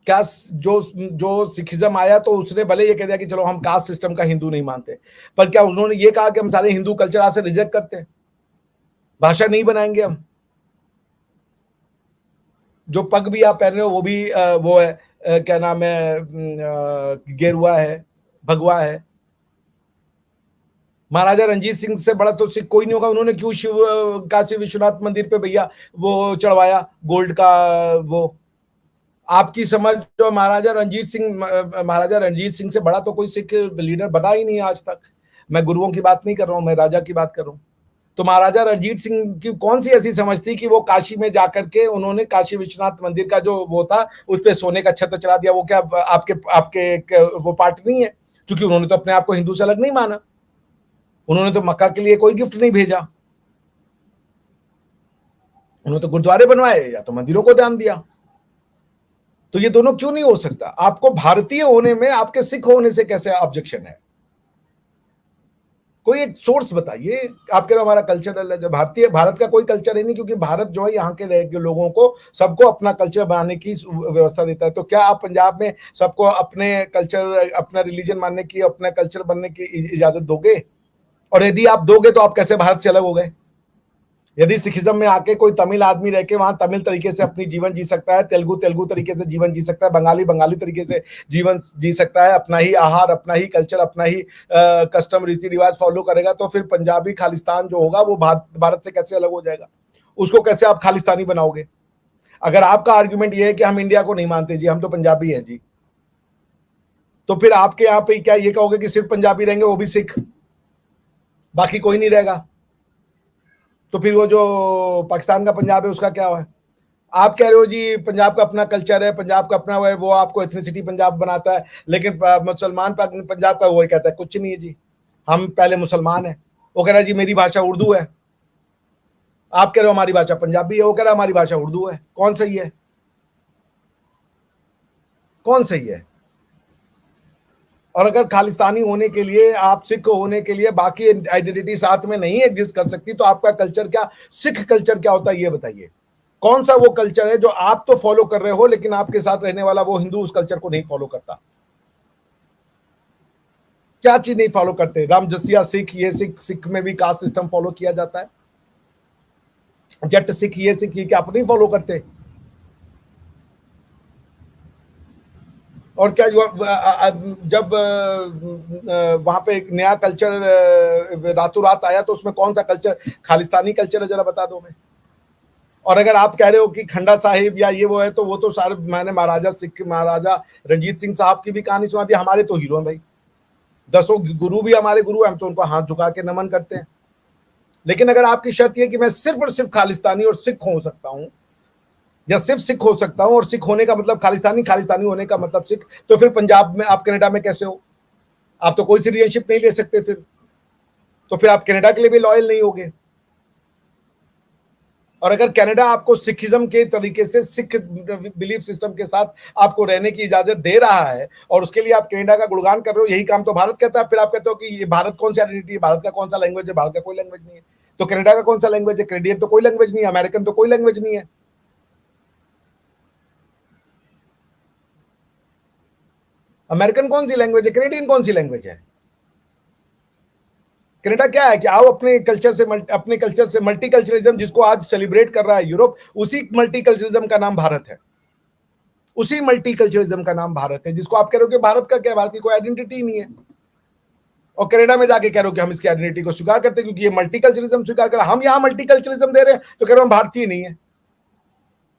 क्या जो जो सिखिज्म आया तो उसने भले ये कह दिया कि चलो हम कास्ट सिस्टम का हिंदू नहीं मानते, पर क्या उन्होंने ये कहा कि हम सारे हिंदू कल्चर आज से रिजेक्ट करते हैं, भाषा नहीं बनाएंगे हम? जो पग भी आप पहन रहे हो वो भी वो है, क्या नाम है, गेरुआ है, भगवा है। महाराजा रंजीत सिंह से बड़ा तो सिख कोई नहीं होगा। उन्होंने क्यों शिव काशी विश्वनाथ मंदिर पे भैया वो चढ़वाया गोल्ड का? वो आपकी समझ, जो महाराजा रणजीत सिंह से बड़ा तो कोई सिख लीडर बना ही नहीं आज तक। मैं गुरुओं की बात नहीं कर रहा हूं, मैं राजा की बात कर रहा हूं। तो महाराजा रणजीत सिंह की कौन सी ऐसी समझ थी कि वो काशी में जाकर के उन्होंने काशी विश्वनाथ मंदिर का जो वो था उस पर सोने का छत्र चढ़ा दिया? वो क्या आपके आपके वो पार्ट नहीं है? क्योंकि उन्होंने तो अपने आप को हिंदू से अलग नहीं माना। उन्होंने तो मक्का के लिए कोई गिफ्ट नहीं भेजा, उन्होंने तो गुरुद्वारे बनवाए या तो मंदिरों को दान दिया। तो ये दोनों क्यों नहीं हो सकता? आपको भारतीय होने में आपके सिख होने से कैसे ऑब्जेक्शन है? कोई एक सोर्स बताइए। आप कह रहे हो हमारा कल्चर अलग है। भारत का कोई कल्चर है नहीं, क्योंकि भारत जो है यहाँ के लोगों को सबको अपना कल्चर बनाने की व्यवस्था देता है। तो क्या आप पंजाब में सबको अपने कल्चर, अपना रिलीजन मानने की, अपना कल्चर बनने की इजाजत दोगे? और यदि आप दोगे तो आप कैसे भारत से अलग हो गए? यदि सिखिज्म में आके कोई तमिल आदमी रह के वहां तमिल तरीके से अपनी जीवन जी सकता है, तेलुगु तेलुगु तरीके से जीवन जी सकता है, बंगाली बंगाली तरीके से जीवन जी सकता है, अपना ही आहार, अपना ही कल्चर, अपना ही कस्टम रीति रिवाज फॉलो करेगा, तो फिर पंजाबी खालिस्तान जो होगा वो भारत से कैसे अलग हो जाएगा? उसको कैसे आप खालिस्तानी बनाओगे? अगर आपका आर्ग्यूमेंट ये है कि हम इंडिया को नहीं मानते जी, हम तो पंजाबी हैं जी, तो फिर आपके यहाँ पे क्या ये कहोगे कि सिर्फ पंजाबी रहेंगे, वो भी सिख, बाकी कोई नहीं रहेगा? तो फिर वो जो पाकिस्तान का पंजाब है उसका क्या हुआ है? आप कह रहे हो जी पंजाब का अपना कल्चर है, पंजाब का अपना वो है, वो आपको एथनिसिटी पंजाब बनाता है, लेकिन मुसलमान पंजाब का वो कहता है कुछ नहीं है जी, हम पहले मुसलमान है। वो कह रहा है जी मेरी भाषा उर्दू है, आप कह रहे हो हमारी भाषा पंजाबी है, वो कह रहा है हमारी भाषा उर्दू है। कौन सही है? कौन सही है? और अगर खालिस्तानी होने के लिए, आप सिख होने के लिए बाकी आइडेंटिटी साथ में नहीं एग्जिस्ट कर सकती, तो आपका कल्चर क्या, सिख कल्चर क्या होता है ये बताइए? कौन सा वो कल्चर है जो आप तो फॉलो कर रहे हो, लेकिन आपके साथ रहने वाला वो हिंदू उस कल्चर को नहीं फॉलो करता? क्या चीज नहीं फॉलो करते? रामजसिया सिख, ये सिख, सिख में भी कास्ट सिस्टम फॉलो किया जाता है। जट सिख, ये सिख, ये क्या आप नहीं फॉलो करते? और क्या जब वहां पे एक नया कल्चर रातों रात आया तो उसमें कौन सा कल्चर खालिस्तानी कल्चर है, जरा बता दो मैं। और अगर आप कह रहे हो कि खंडा साहिब या ये वो है, तो वो तो सारे मैंने महाराजा रंजीत सिंह साहब की भी कहानी सुना दी। हमारे तो हीरो हैं भाई, 10 गुरु भी हमारे गुरु हैं, हम तो उनको हाथ झुका के नमन करते हैं। लेकिन अगर आपकी शर्त यह कि मैं सिर्फ और सिर्फ खालिस्तानी और सिख हो सकता हूं, या सिर्फ सिख हो सकता हूं, और सिख होने का मतलब खालिस्तानी, खालिस्तानी होने का मतलब सिख, तो फिर पंजाब में आप कनाडा में कैसे हो? आप तो कोई सिटीजनशिप नहीं ले सकते फिर, तो फिर आप कनाडा के लिए भी लॉयल नहीं होगे। और अगर कनाडा आपको सिखिज्म के तरीके से, सिख बिलीफ सिस्टम के साथ आपको रहने की इजाजत दे रहा है, और उसके लिए आप कनाडा का गुणगान कर रहे हो, यही काम तो भारत कहता है, फिर आप कहते हो कि ये भारत कौन सी आइडेंटिटी है, भारत का कौन सा लैंग्वेज है? भारत का कोई लैंग्वेज नहीं है। तो कनाडा का कौन सा लैंग्वेज है? कैनेडियन तो कोई लैंग्वेज नहीं है, अमेरिकन तो कोई लैंग्वेज नहीं है। अमेरिकन कौन सी लैंग्वेज है? कैनेडियन कौन सी लैंग्वेज है? कनाडा क्या है कि आओ अपने कल्चर से मल्टीकल्चरलिज्म जिसको आज सेलिब्रेट कर रहा है यूरोप, उसी मल्टीकल्चरलिज्म का नाम भारत है। उसी मल्टीकल्चरलिज्म का नाम भारत है, जिसको आप कह रहे हो कि भारत का क्या, भारत की कोई आइडेंटिटी नहीं है। और कनाडा में जाके कह रहे हो कि हम इसकी आइडेंटिटी को स्वीकार करते हैं क्योंकि ये मल्टीकल्चरलिज्म स्वीकार कर, हम यहां मल्टीकल्चरलिज्म दे रहे हैं तो कह रहे हो हम भारतीय नहीं है।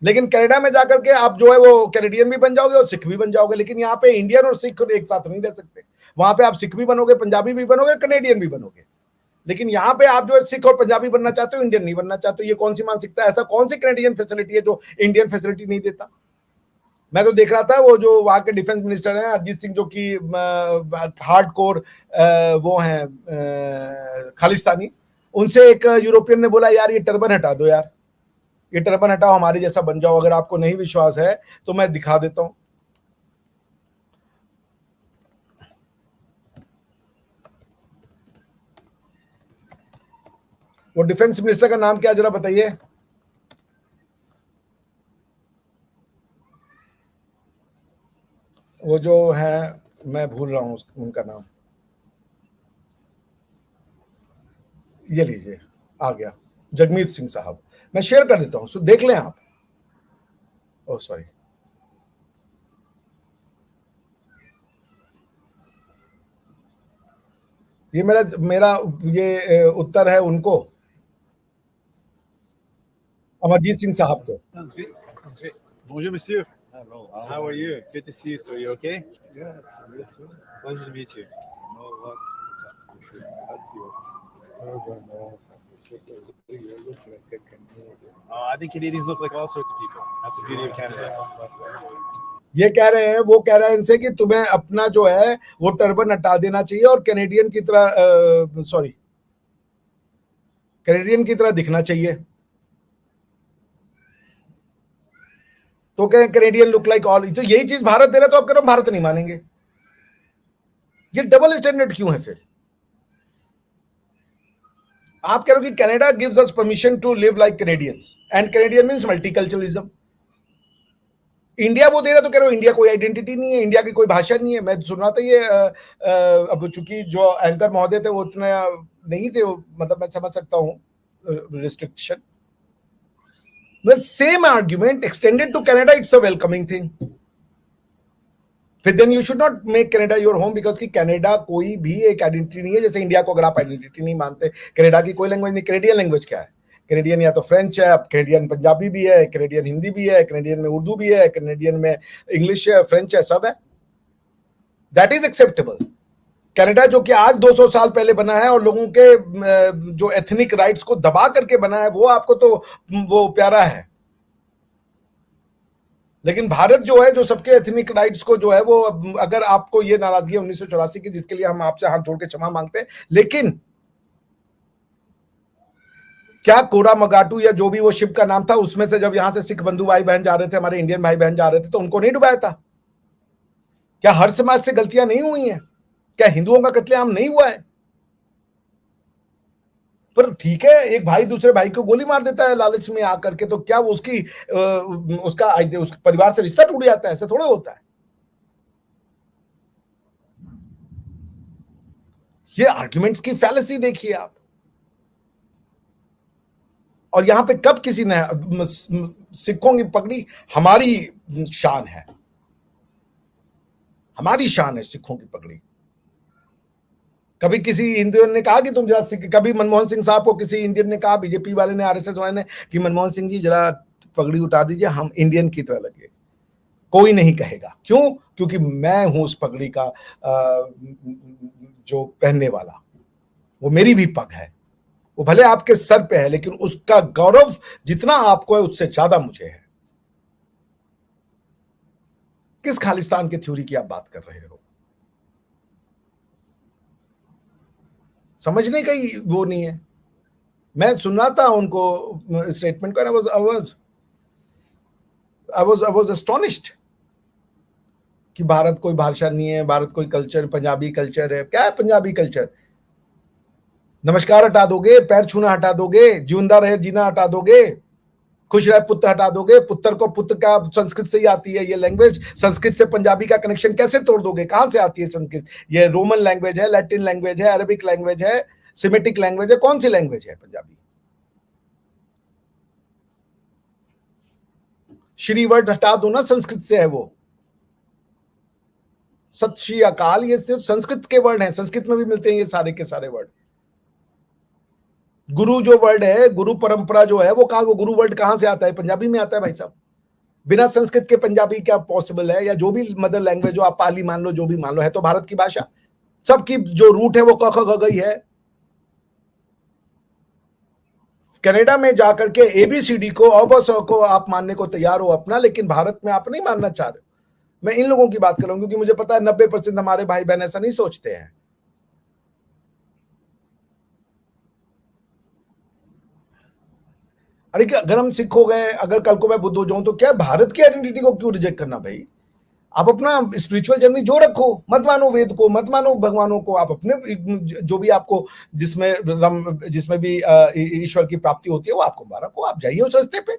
लेकिन कनाडा में जाकर के आप जो है वो कैनेडियन भी बन जाओगे और सिख भी बन जाओगे, लेकिन यहाँ पे इंडियन और सिख एक साथ नहीं रह सकते। वहां पे आप सिख भी बनोगे, पंजाबी भी बनोगे, कैनेडियन भी बनोगे, लेकिन यहाँ पे आप जो है सिख और पंजाबी बनना चाहते हो, इंडियन नहीं बनना चाहते हो। ये कौन सी मानसिकता है? ऐसा कौन सी कैनेडियन फैसिलिटी है जो इंडियन फैसिलिटी नहीं देता? मैं तो देख रहा था वो जो वहां के डिफेंस मिनिस्टर हैं अरिजीत सिंह, जो कि हार्ड कोर वो हैं खालिस्तानी, उनसे एक यूरोपियन ने बोला यार ये टर्बन हटा दो, यार ये टर्बन हटाओ, हमारे जैसा बन जाओ। अगर आपको नहीं विश्वास है तो मैं दिखा देता हूं। वो डिफेंस मिनिस्टर का नाम क्या, जरा बताइए। वो जो है, मैं भूल रहा हूं उनका नाम। ये लीजिए, आ गया, जगमीत सिंह साहब। मैं शेयर कर देता हूं, देख लें आप। ओह सॉरी, ये मेरा मेरा ये उत्तर है उनको, अमरजीत सिंह साहब को। Bonjour, monsieur. Hello. How are you? Good to see you. So, you okay? Yeah, it's good. Pleasure to meet you. No, what? You should help your urban you look like a Canadian. I think Canadians look like all sorts of people. That's the beauty of Canada. ये कह रहे हैं, वो कह रहा है इनसे कि तुम्हें अपना जो है वो टर्बन हटा देना चाहिए और कैनेडियन की तरह, सॉरी, कैनेडियन की तरह दिखना चाहिए। तो कह कैनेडियन लुक लाइक ऑल, तो यही चीज भारत दे रहा, तो आप कह रहे हो भारत नहीं मानेंगे। ये डबल स्टैंडर्ड क्यों है फिर? आप कह रहे हो कि Canada gives us permission to live like Canadians, and Canadian means multiculturalism. India वो दे रहा, तो कह रहे हो इंडिया कोई आइडेंटिटी नहीं है, इंडिया की कोई भाषा नहीं है। मैं सुन रहा था ये अब चूंकि जो एंकर महोदय थे वो उतने नहीं थे, मतलब मैं समझ सकता हूं restriction. The same argument extended to Canada, it's a welcoming thing. फिर then you should not make Canada your home, because कि कनाडा कोई भी एक आइडेंटिटी नहीं है। जैसे इंडिया को अगर आप आइडेंटिटी नहीं मानते, कनाडा की कोई लैंग्वेज नहीं। कैनेडियन लैंग्वेज क्या है? कैनेडियन या तो फ्रेंच है, अब कैनेडियन पंजाबी भी है, कैनेडियन हिंदी भी है, कैनेडियन में उर्दू भी है, कैनेडियन में इंग्लिश है, फ्रेंच है, सब है। That is acceptable. कनाडा जो कि आज 200 साल पहले बना है और लोगों के जो एथनिक राइट्स को दबा करके बना है, वो आपको तो वो प्यारा है। लेकिन भारत जो है, जो सबके एथनिक राइट्स को जो है वो, अगर आपको ये नाराजगी है 1984 की, जिसके लिए हम आपसे हाथ जोड़ के क्षमा मांगते हैं, लेकिन क्या कोरा मगाटू या जो भी वो शिप का नाम था, उसमें से जब यहां से सिख बंधु भाई बहन जा रहे थे, हमारे इंडियन भाई बहन जा रहे थे, तो उनको नहीं डुबाया था? क्या हर समाज से गलतियां नहीं हुई हैं? क्या हिंदुओं का कत्लेआम नहीं हुआ है? पर ठीक है, एक भाई दूसरे भाई को गोली मार देता है लालच में आकर के, तो क्या वो उसका परिवार से रिश्ता टूट जाता है? ऐसा थोड़ा होता है। ये आर्ग्यूमेंट्स की फैलेसी देखिए आप। और यहां पे कब किसी ने, सिखों की पगड़ी हमारी शान है, हमारी शान है सिखों की पगड़ी। कभी किसी हिंदुओं ने कहा कि तुम जरा सिख, कभी मनमोहन सिंह साहब को किसी इंडियन ने कहा, बीजेपी वाले ने, आरएसएस वाले ने, कि मनमोहन सिंह जी जरा पगड़ी उतार दीजिए, हम इंडियन की तरह लगे? कोई नहीं कहेगा। क्यों? क्योंकि मैं हूं उस पगड़ी का जो पहनने वाला, वो मेरी भी पग है। वो भले आपके सर पे है, लेकिन उसका गौरव जितना आपको है उससे ज्यादा मुझे है। किस खालिस्तान की थ्योरी की आप बात कर रहे हो? समझने का ही वो नहीं है। मैं सुना था उनको स्टेटमेंट का, आई वाज एस्टोनिश्ड कि भारत कोई भाषा नहीं है, भारत कोई कल्चर, पंजाबी कल्चर है। क्या है पंजाबी कल्चर? नमस्कार हटा दोगे, पैर छूना हटा दोगे, जिंदा रहे जीना हटा दोगे, खुश रहे पुत्र हटा दोगे। पुत्र को पुत्र का संस्कृत से ही आती है ये लैंग्वेज। संस्कृत से पंजाबी का कनेक्शन कैसे तोड़ दोगे? कहां से आती है संस्कृत? ये रोमन लैंग्वेज है, लैटिन लैंग्वेज है, अरबिक लैंग्वेज है, सिमेटिक लैंग्वेज है। कौन सी लैंग्वेज है पंजाबी? श्री वर्ड हटा दो ना, संस्कृत से है वो। सत श्री अकाल, ये सिर्फ संस्कृत के वर्ड हैं, संस्कृत में भी मिलते हैं ये सारे के सारे वर्ड। गुरु जो वर्ड है, गुरु परंपरा जो है, वो कहां, वो गुरु वर्ड कहां से आता है? पंजाबी में आता है भाई साहब। बिना संस्कृत के पंजाबी क्या पॉसिबल है? या जो भी मदर लैंग्वेज जो आप पाली मान लो, जो भी मान लो, है तो भारत की भाषा। सबकी जो रूट है वो क ख ग घ ही है। कनाडा में जाकर के एबीसीडी को, अ ब स को आप मानने को तैयार हो अपना, लेकिन भारत में आप नहीं मानना चाह रहे। मैं इन लोगों की बात कर रहा हूं, क्योंकि मुझे पता है 90% हमारे भाई बहन ऐसा नहीं सोचते हैं। अरे अगर हम सिख हो गए, अगर कल को मैं बुद्ध हो जाऊं, तो क्या भारत की आइडेंटिटी को क्यों रिजेक्ट करना भाई? आप अपना स्पिरिचुअल जर्नी जो रखो, मत मानो वेद को, मत मानो भगवानों को, आप अपने जो भी आपको जिसमें भी ईश्वर की प्राप्ति होती है वो आपको मुबारक हो, आप जाइए उस रास्ते पे।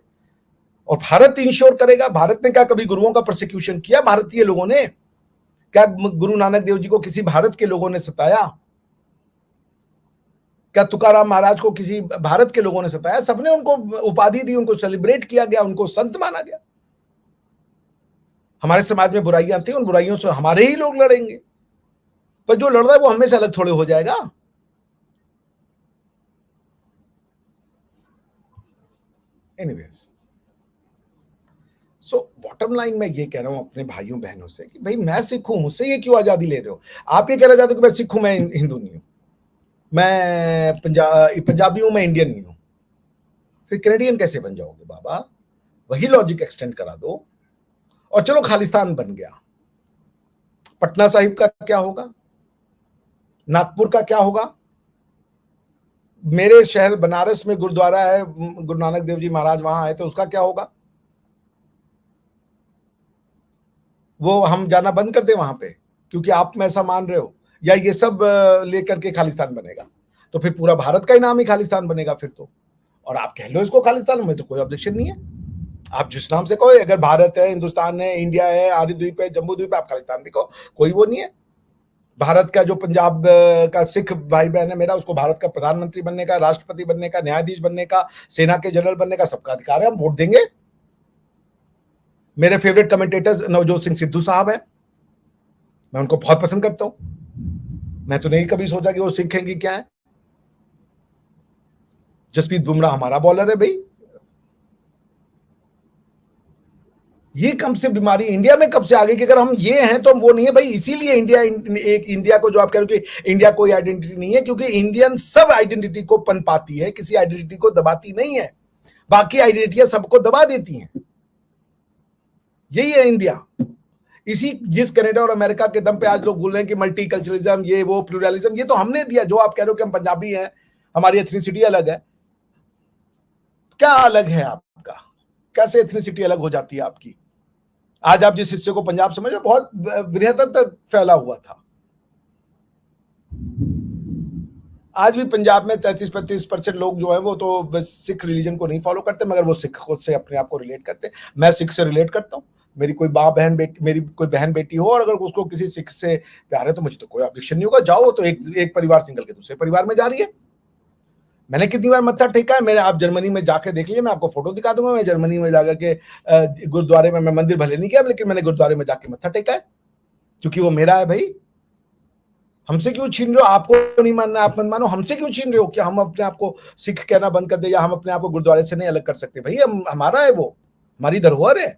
और भारत इंश्योर करेगा। भारत ने क्या कभी गुरुओं का प्रोसिक्यूशन किया? भारतीय लोगों ने क्या गुरु नानक देव जी को किसी भारत के लोगों ने सताया? क्या तुकाराम महाराज को किसी भारत के लोगों ने सताया? सबने उनको उपाधि दी, उनको सेलिब्रेट किया गया, उनको संत माना गया। हमारे समाज में बुराइयां आती हैं, उन बुराइयों से हमारे ही लोग लड़ेंगे, पर जो लड़ रहा है वो हमें से अलग थोड़े हो जाएगा। एनीवेज, सो बॉटम लाइन मैं ये कह रहा हूं अपने भाइयों बहनों से कि भाई मैं सिख हूं, मुझसे ये क्यों आजादी ले रहे हो? आप ये कहना चाहते हो कि मैं सिख हूं, मैं हिंदू नहीं हूं, मैं पंजाबी हूं, मैं इंडियन नहीं हूं। फिर कैनेडियन कैसे बन जाओगे बाबा? वही लॉजिक एक्सटेंड करा दो और चलो खालिस्तान बन गया। पटना साहिब का क्या होगा? नागपुर का क्या होगा? मेरे शहर बनारस में गुरुद्वारा है, गुरु नानक देव जी महाराज वहां आए, तो उसका क्या होगा? वो हम जाना बंद कर दे वहां पे क्योंकि आप में ऐसा मान रहे हो? या ये सब लेकर के खालिस्तान बनेगा? तो फिर पूरा भारत का ही नाम ही खालिस्तान बनेगा फिर तो। और आप कह लो इसको खालिस्तान, में तो कोई ऑब्जेक्शन नहीं है। आप जिस नाम से कहो, अगर भारत है, हिंदुस्तान है, इंडिया है, आर्यद्वीप है, जम्बू द्वीप है, आप खालिस्तान भी कहो, कोई वो नहीं है। भारत का जो पंजाब का सिख भाई बहन है मेरा, उसको भारत का प्रधानमंत्री बनने का, राष्ट्रपति बनने का, न्यायाधीश बनने का, सेना के जनरल बनने का सबका अधिकार है, हम वोट देंगे। मेरे फेवरेट कमेंटेटर नवजोत सिंह सिद्धू साहब है, मैं उनको बहुत पसंद करता हूं। मैं तो नहीं कभी सोचा कि वो सिख हैं कि क्या है। जसप्रीत बुमराह हमारा बॉलर है भाई। ये कब से बीमारी इंडिया में कब से आ गई कि अगर हम ये हैं तो वो नहीं है भाई? इसीलिए इंडिया को जो आप कह रहे हो कि इंडिया कोई आइडेंटिटी नहीं है, क्योंकि इंडियन सब आइडेंटिटी को पनपाती है, किसी आइडेंटिटी को दबाती नहीं है। बाकी आइडेंटिटियां सबको दबा देती हैं। यही है इंडिया। इसी जिस कनाडा और अमेरिका के दम पे आज लोग बोल रहे हैं कि मल्टीकल्चरलिज्म, ये वो प्लूरलिज्म, ये तो हमने दिया। जो आप कह रहे हो कि हम पंजाबी हैं, हमारी एथनिसिटी अलग है, क्या अलग है आपका? कैसे एथनिसिटी अलग हो जाती है आपकी? आज आप जिस हिस्से को पंजाब समझो, बहुत बृहत्तर तक फैला हुआ था। आज भी पंजाब में 33-35% लोग जो है वो तो सिख रिलीजन को नहीं फॉलो करते, मगर वो सिख खुद से अपने आप को रिलेट करते हैं। मैं सिख से रिलेट करता हूँ। मेरी कोई माँ बहन बेटी, मेरी कोई बहन बेटी हो और अगर उसको किसी सिख से प्यार है तो मुझे तो कोई ऑब्जेक्शन नहीं होगा, जाओ। तो एक परिवार से निकल के दूसरे परिवार में जा रही है। मैंने कितनी बार मत्था टेका है, मेरे आप जर्मनी में जाके देख लीजिए, मैं आपको फोटो दिखा दूंगा। मैं जर्मनी में जाकर के गुरुद्वारे में, मैं मंदिर भले नहीं गया लेकिन मैंने गुरुद्वारे में जाके मत्था टेका है, क्योंकि वो मेरा है भाई। हमसे क्यों छीन रहे हो? आपको नहीं मानना, आप मत मानो, हमसे क्यों छीन रहे हो? क्या हम अपने आप को सिख कहना बंद कर दे, या हम अपने आप को गुरुद्वारे से नहीं अलग कर सकते? भाई हमारा है, वो हमारी धरोहर है।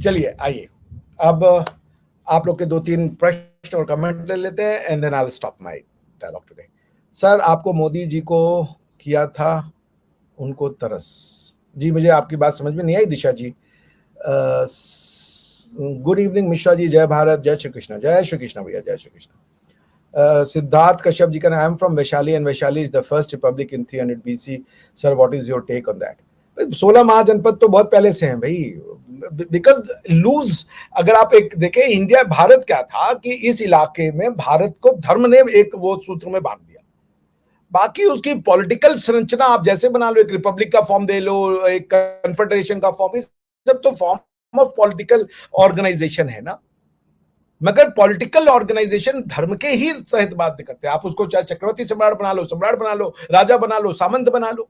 चलिए आइए, अब आप लोग के 2-3 प्रश्न और कमेंट ले लेते हैं and then I will stop my dialogue today. Sir, आपको मोदी जी को किया था उनको तरस। जी, मुझे आपकी बात समझ में नहीं आई दिशा जी। गुड इवनिंग मिश्रा जी, जय भारत, जय श्री कृष्ण। जय श्री कृष्ण भैया, जय श्री कृष्ण। सिद्धार्थ कश्यप जी का, I am from Vaishali and Vaishali is the first republic in 300 BC। Sir, what is your take on that? 16 mahajanapada तो बहुत पहले से हैं भाई, बिकॉज लूज। अगर आप एक देखें, इंडिया, भारत क्या था कि इस इलाके में भारत को धर्म ने एक वो सूत्र में बांध दिया। बाकी उसकी पॉलिटिकल संरचना आप जैसे बना लो, एक रिपब्लिक का फॉर्म दे लो, एक कन्फेडरेशन का फॉर्म, सब तो फॉर्म ऑफ पॉलिटिकल ऑर्गेनाइजेशन है ना। मगर पॉलिटिकल ऑर्गेनाइजेशन धर्म के ही सहित बात करते हैं। आप उसको चाहे चक्रवर्ती सम्राट बना लो, राजा बना लो, सामंत बना लो,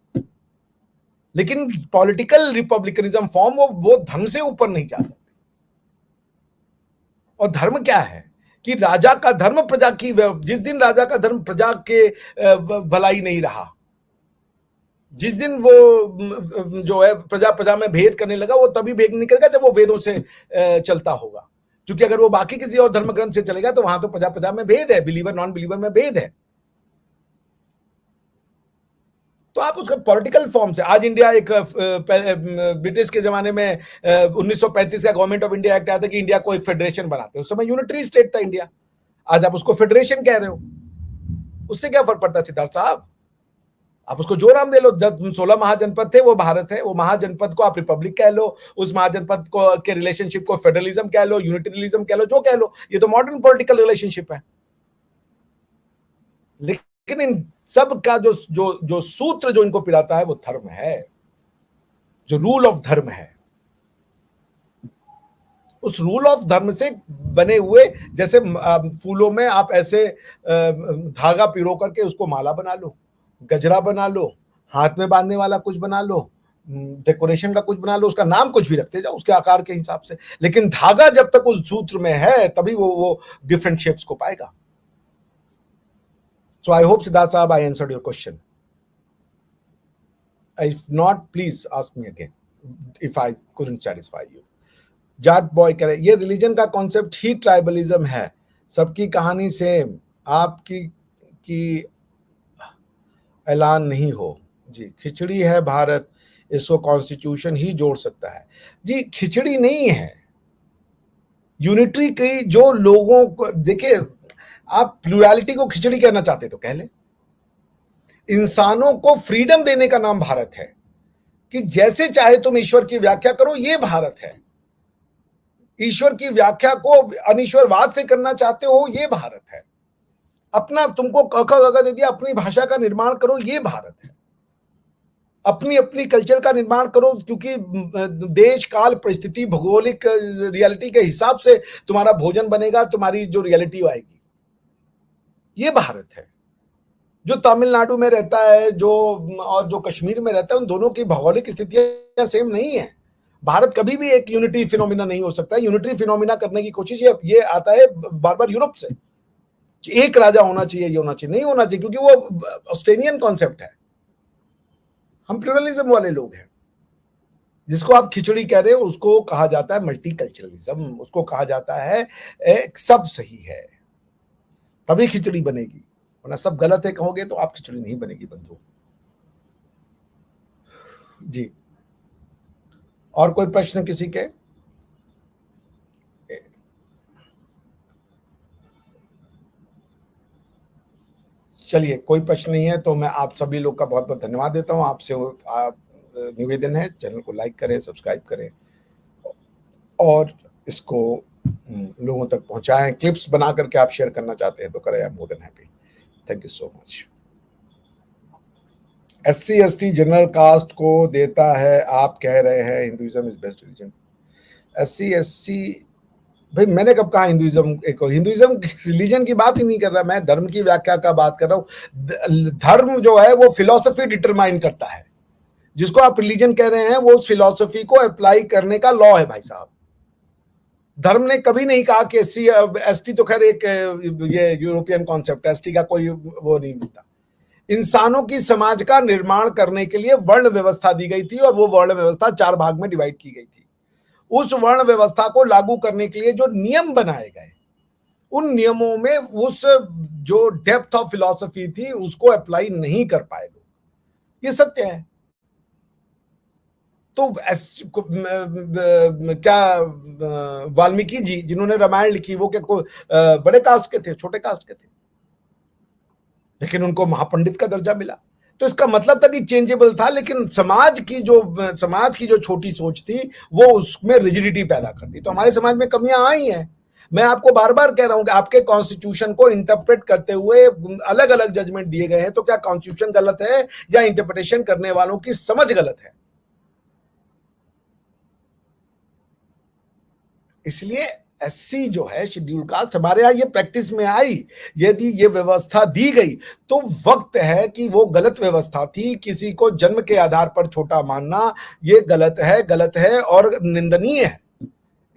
लेकिन पॉलिटिकल रिपब्लिकनिज्म फॉर्म वो धर्म से ऊपर नहीं जाता। और धर्म क्या है कि राजा का धर्म प्रजा की, जिस दिन राजा का धर्म प्रजा के भलाई नहीं रहा, जिस दिन वो जो है प्रजा में भेद करने लगा, वो तभी भेद निकलेगा जब वो वेदों से चलता होगा। क्योंकि अगर वो बाकी किसी और धर्म ग्रंथ से चलेगा तो वहां तो प्रजा में भेद है, बिलीवर नॉन बिलीवर में भेद है। तो आप उसका पॉलिटिकल फॉर्म से, आज इंडिया एक ब्रिटिश के जमाने में 1935 का गवर्नमेंट ऑफ इंडिया एक्ट आया था कि इंडिया को एक फेडरेशन बनाते, उस समय यूनिटरी स्टेट था इंडिया। आज आप उसको फेडरेशन कह रहे हो, उससे क्या फर्क पड़ता है सिद्धार्थ साहब? आप उसको जो नाम दे लो। जब 16 महाजनपद थे वो भारत है, वो महाजनपद को आप रिपब्लिक कह लो, उस महाजनपद को के रिलेशनशिप को फेडरलिज्म कह लो, यूनिटरिज्म कह लो, जो कह लो, ये तो मॉडर्न पॉलिटिकल रिलेशनशिप है। लेकिन इन सब का जो सूत्र जो इनको पिलाता है वो धर्म है, जो रूल ऑफ धर्म है। उस रूल ऑफ धर्म से बने हुए, जैसे फूलों में आप ऐसे धागा पिरो करके उसको माला बना लो, गजरा बना लो, हाथ में बांधने वाला कुछ बना लो, डेकोरेशन का कुछ बना लो, उसका नाम कुछ भी रखते जाओ उसके आकार के हिसाब से, लेकिन धागा जब तक उस सूत्र में है तभी वो डिफरेंट शेप्स को पाएगा। So I hope Siddharth Sahab I answered your question. If not, please ask me again if I couldn't satisfy you. Jat boy कह रहे, ये रिलीजन का कॉन्सेप्ट ही ट्राइबलिज्म है, सबकी कहानी सेम, आपकी ऐलान नहीं हो। जी, खिचड़ी है भारत, इसको कॉन्स्टिट्यूशन ही जोड़ सकता है। जी, खिचड़ी नहीं है, यूनिटरी की जो लोगों को, देखिए आप प्लूरलिटी को खिचड़ी कहना चाहते तो कह ले। इंसानों को फ्रीडम देने का नाम भारत है, कि जैसे चाहे तुम ईश्वर की व्याख्या करो, ये भारत है। ईश्वर की व्याख्या को अनिश्वरवाद से करना चाहते हो, ये भारत है। अपना तुमको क ख ग घ दे दिया, अपनी भाषा का निर्माण करो, ये भारत है। अपनी कल्चर का निर्माण करो, क्योंकि देश काल परिस्थिति भौगोलिक रियलिटी के हिसाब से तुम्हारा भोजन बनेगा, तुम्हारी जो रियलिटी आएगी, ये भारत है। जो तमिलनाडु में रहता है और जो कश्मीर में रहता है, उन दोनों की भौगोलिक स्थितियां सेम नहीं है। भारत कभी भी एक यूनिटी फिनोमिना नहीं हो सकता। यूनिटी फिनोमिना करने की कोशिश ये आता है बार बार यूरोप से, कि एक राजा होना चाहिए, ये होना चाहिए, नहीं होना चाहिए, क्योंकि वो ऑस्ट्रेलियन कॉन्सेप्ट है। हम प्लूरलिज्म वाले लोग हैं। जिसको आप खिचड़ी कह रहे हो उसको कहा जाता है मल्टीकल्चरलिज्म, उसको कहा जाता है सब सही है तभी खिचड़ी बनेगी, वरना सब गलत है कहोगे तो आप खिचड़ी नहीं बनेगी बंधु जी। और कोई प्रश्न किसी के? चलिए, कोई प्रश्न नहीं है तो मैं आप सभी लोग का बहुत बहुत धन्यवाद देता हूं। आपसे निवेदन है, चैनल को लाइक करें, सब्सक्राइब करें और इसको लोगों तक पहुंचाएं। क्लिप्स बना करके आप शेयर करना चाहते हैं तो करें, I am more than happy. Thank you so much. SC ST general caste को देता है, आप कह रहे हैं Hinduism is best religion. SC SC भाई मैंने कब कहा हिंदुइज्म हिंदुइज्म रिलीजन की बात ही नहीं कर रहा, मैं धर्म की व्याख्या का बात कर रहा हूं। धर्म जो है वो फिलॉसफी डिटरमाइन करता है, जिसको आप रिलीजन कह रहे हैं वो उस फिलॉसफी को अप्लाई करने का लॉ है भाई साहब। धर्म ने कभी नहीं कहा कि SC ST तो खैर एक ये यूरोपियन कॉन्सेप्ट है, ST का कोई वो नहीं मिलता। इंसानों की समाज का निर्माण करने के लिए वर्ण व्यवस्था दी गई थी और वो वर्ण व्यवस्था 4 भाग में डिवाइड की गई थी। उस वर्ण व्यवस्था को लागू करने के लिए जो नियम बनाए गए, उन नियमों में उस जो डेप्थ ऑफ फिलॉसफी थी उसको अप्लाई नहीं कर पाए लोग, ये सत्य है। तो क्या वाल्मीकि जी जिन्होंने रामायण लिखी वो क्या बड़े कास्ट के थे, छोटे कास्ट के थे, लेकिन उनको महापंडित का दर्जा मिला। तो इसका मतलब था कि चेंजेबल था, लेकिन समाज की जो छोटी सोच थी वो उसमें रिजिडिटी पैदा कर दी। तो हमारे समाज में कमियां आई हैं। मैं आपको बार बार कह रहा हूं कि आपके कॉन्स्टिट्यूशन को इंटरप्रेट करते हुए अलग अलग जजमेंट दिए गए हैं, तो क्या कॉन्स्टिट्यूशन गलत है या इंटरप्रिटेशन करने वालों की समझ गलत है? इसलिए SC जो है शेड्यूल कास्ट हमारे यहां ये प्रैक्टिस में आई। यदि ये व्यवस्था दी गई तो वक्त है कि वो गलत व्यवस्था थी। किसी को जन्म के आधार पर छोटा मानना ये गलत है और निंदनीय है।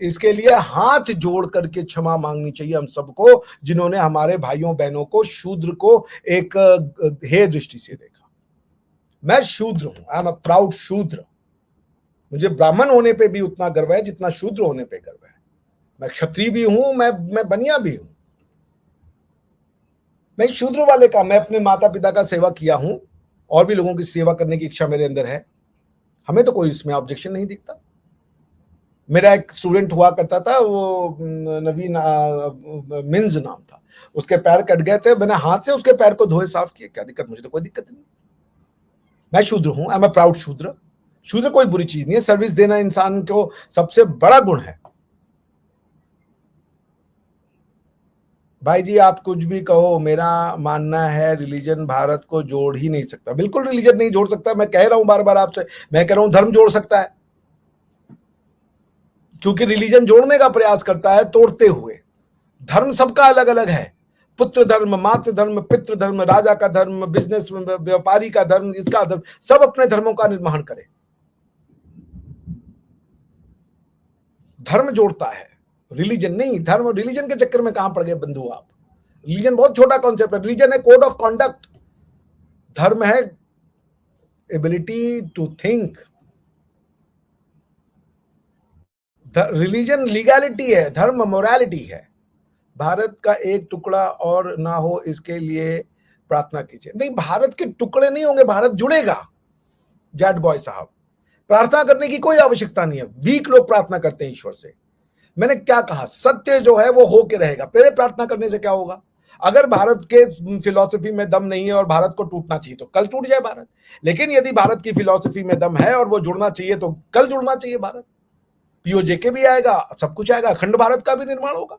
इसके लिए हाथ जोड़ करके क्षमा मांगनी चाहिए हम सबको, जिन्होंने हमारे भाइयों बहनों को, शूद्र को एक हे दृष्टि से देखा। मैं शूद्र हूं, आई एम अ प्राउड शूद्र। मुझे ब्राह्मण होने पे भी उतना गर्व है जितना शूद्र होने पे गर्व है। मैं क्षत्रिय भी हूं, मैं बनिया भी हूं। मैं शूद्र वाले का, मैं अपने माता पिता का सेवा किया हूं और भी लोगों की सेवा करने की इच्छा मेरे अंदर है। हमें तो कोई इसमें ऑब्जेक्शन नहीं दिखता। मेरा एक स्टूडेंट हुआ करता था, वो नवीन मिंज नाम था, उसके पैर कट गए थे, मैंने हाथ से उसके पैर को धोए साफ किए। क्या दिक्कत? मुझे तो कोई दिक्कत नहीं। मैं शूद्र हूं, आई एम अ प्राउड शूद्र। शूद्र कोई बुरी चीज नहीं है, सर्विस देना इंसान को सबसे बड़ा गुण है। भाई जी आप कुछ भी कहो, मेरा मानना है रिलीजन भारत को जोड़ ही नहीं सकता। बिल्कुल रिलीजन नहीं जोड़ सकता। मैं कह रहा हूं बार बार आपसे, मैं कह रहा हूं धर्म जोड़ सकता है, क्योंकि रिलीजन जोड़ने का प्रयास करता है तोड़ते हुए। धर्म सबका अलग अलग है, पुत्र धर्म, मातृ धर्म, पितृ धर्म, राजा का धर्म, बिजनेस व्यापारी का धर्म, इसका धर्म, सब अपने धर्मों का निर्माण करे। धर्म जोड़ता है, रिलीजन नहीं। धर्म और रिलीजन के चक्कर में कहां पड़ गए बंधु आप? रिलीजन बहुत छोटा कॉन्सेप्ट है। रिलीजन है कोड ऑफ कॉन्डक्ट, धर्म है ability to think. Religion legality है, धर्म मोरालिटी है। भारत का एक टुकड़ा और ना हो इसके लिए प्रार्थना कीजिए। नहीं, भारत के टुकड़े नहीं होंगे, भारत जुड़ेगा। जैट बॉय साहब, प्रार्थना करने की कोई आवश्यकता नहीं है। वीक लोग प्रार्थना करते हैं ईश्वर से। मैंने क्या कहा? सत्य जो है वो होके रहेगा। पहले प्रार्थना करने से क्या होगा? अगर भारत के फिलॉसफी में दम नहीं है और भारत को टूटना चाहिए तो कल टूट जाए भारत। लेकिन यदि भारत की फिलॉसफी में दम है और वो जुड़ना चाहिए तो कल जुड़ना चाहिए भारत। POJK भी आएगा, सब कुछ आएगा, अखंड भारत का भी निर्माण होगा।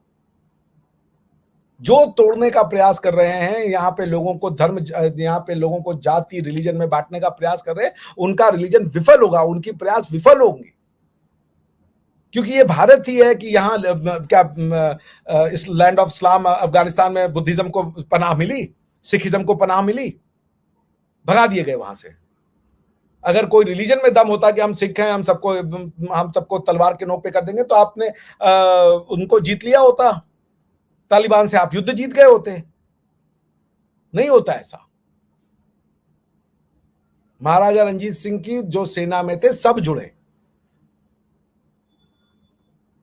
जो तोड़ने का प्रयास कर रहे हैं, यहाँ पे लोगों को धर्म, यहाँ पे लोगों को जाति, रिलीजन में बांटने का प्रयास कर रहे हैं, उनका रिलीजन विफल होगा, उनकी प्रयास विफल होंगे। क्योंकि ये भारत ही है कि यहाँ क्या इस लैंड ऑफ इस्लाम, अफगानिस्तान में बुद्धिज्म को पनाह मिली, सिखिज्म को पनाह मिली, भगा दिए गए वहां से। अगर कोई रिलीजन में दम होता कि हम सिख हैं, हम सबको तलवार के नोक पे कर देंगे, तो आपने उनको जीत लिया होता। तालिबान से आप युद्ध जीत गए होते। नहीं होता ऐसा। महाराजा रणजीत सिंह की जो सेना में थे सब जुड़े।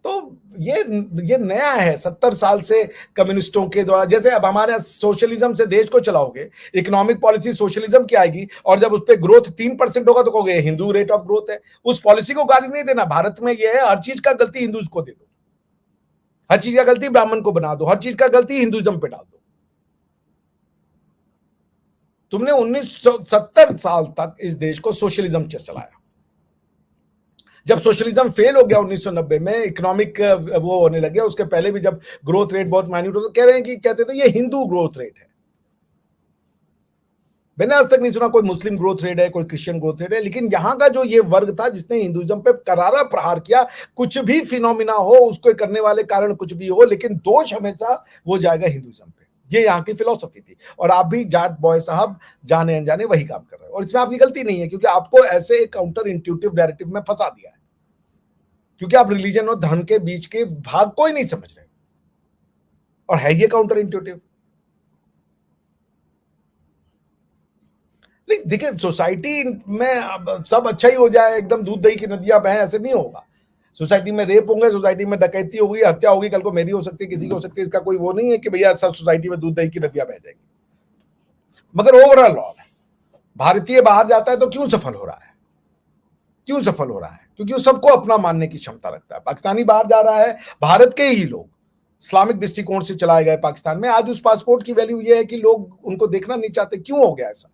तो ये नया है 70 साल से कम्युनिस्टों के द्वारा। जैसे अब हमारे सोशलिज्म से देश को चलाओगे, इकोनॉमिक पॉलिसी सोशलिज्म की आएगी, और जब उस पर ग्रोथ 3% होगा तो कहोगे हिंदू रेट ऑफ ग्रोथ है। उस पॉलिसी को गाली नहीं देना। भारत में यह है, हर चीज का गलती हिंदूज को दे दो, हर चीज का गलती ब्राह्मण को बना दो, हर चीज का गलती हिंदुइज्म पे डाल दो। तुमने 1970 साल तक इस देश को सोशलिज्म चलाया। जब सोशलिज्म फेल हो गया 1990 में, इकोनॉमिक वो होने लगे, उसके पहले भी जब ग्रोथ रेट बहुत माइन्यूट हो, तो कह रहे हैं कि कहते थे ये हिंदू ग्रोथ रेट है। मैंने आज तक नहीं सुना कोई मुस्लिम ग्रोथ रेट है, कोई क्रिश्चियन ग्रोथ रेट है, लेकिन यहां का जो ये वर्ग था जिसने हिंदुइज्म पे करारा प्रहार किया, कुछ भी फिनोमिना हो, उसको करने वाले कारण कुछ भी हो, लेकिन दोष हमेशा वो जाएगा हिंदुइज्म पे। ये यहाँ की फिलॉसफी थी, और आप भी जाट बॉय साहब जाने अनजाने वही काम कर रहे हो, और इसमें आपकी गलती नहीं है, क्योंकि आपको ऐसे एक काउंटर इंट्यूटिव नैरेटिव में फंसा दिया है, क्योंकि आप रिलीजन और धर्म के बीच के भाग को ही नहीं समझ रहे, और है ये काउंटर इंट्यूटिव। नहीं देखिए, सोसाइटी में सब अच्छा ही हो जाए, एकदम दूध दही की नदियां बहें, ऐसे नहीं होगा। सोसाइटी में रेप होंगे, सोसाइटी में डकैती होगी, हत्या होगी, कल को मेरी हो सकती है, किसी की हो सकती है, इसका कोई वो नहीं है कि भैया सब सोसाइटी में दूध दही की नदियां बह जाएगी। मगर ओवरऑल भारतीय बाहर जाता है तो क्यों सफल हो रहा है? क्यों सफल हो रहा है? क्योंकि वो सबको अपना मानने की क्षमता रखता है। पाकिस्तानी बाहर जा रहा है, भारत के ही लोग इस्लामिक दृष्टिकोण से चलाए गए पाकिस्तान में, आज उस पासपोर्ट की वैल्यू ये है कि लोग उनको देखना नहीं चाहते। क्यों हो गया ऐसा?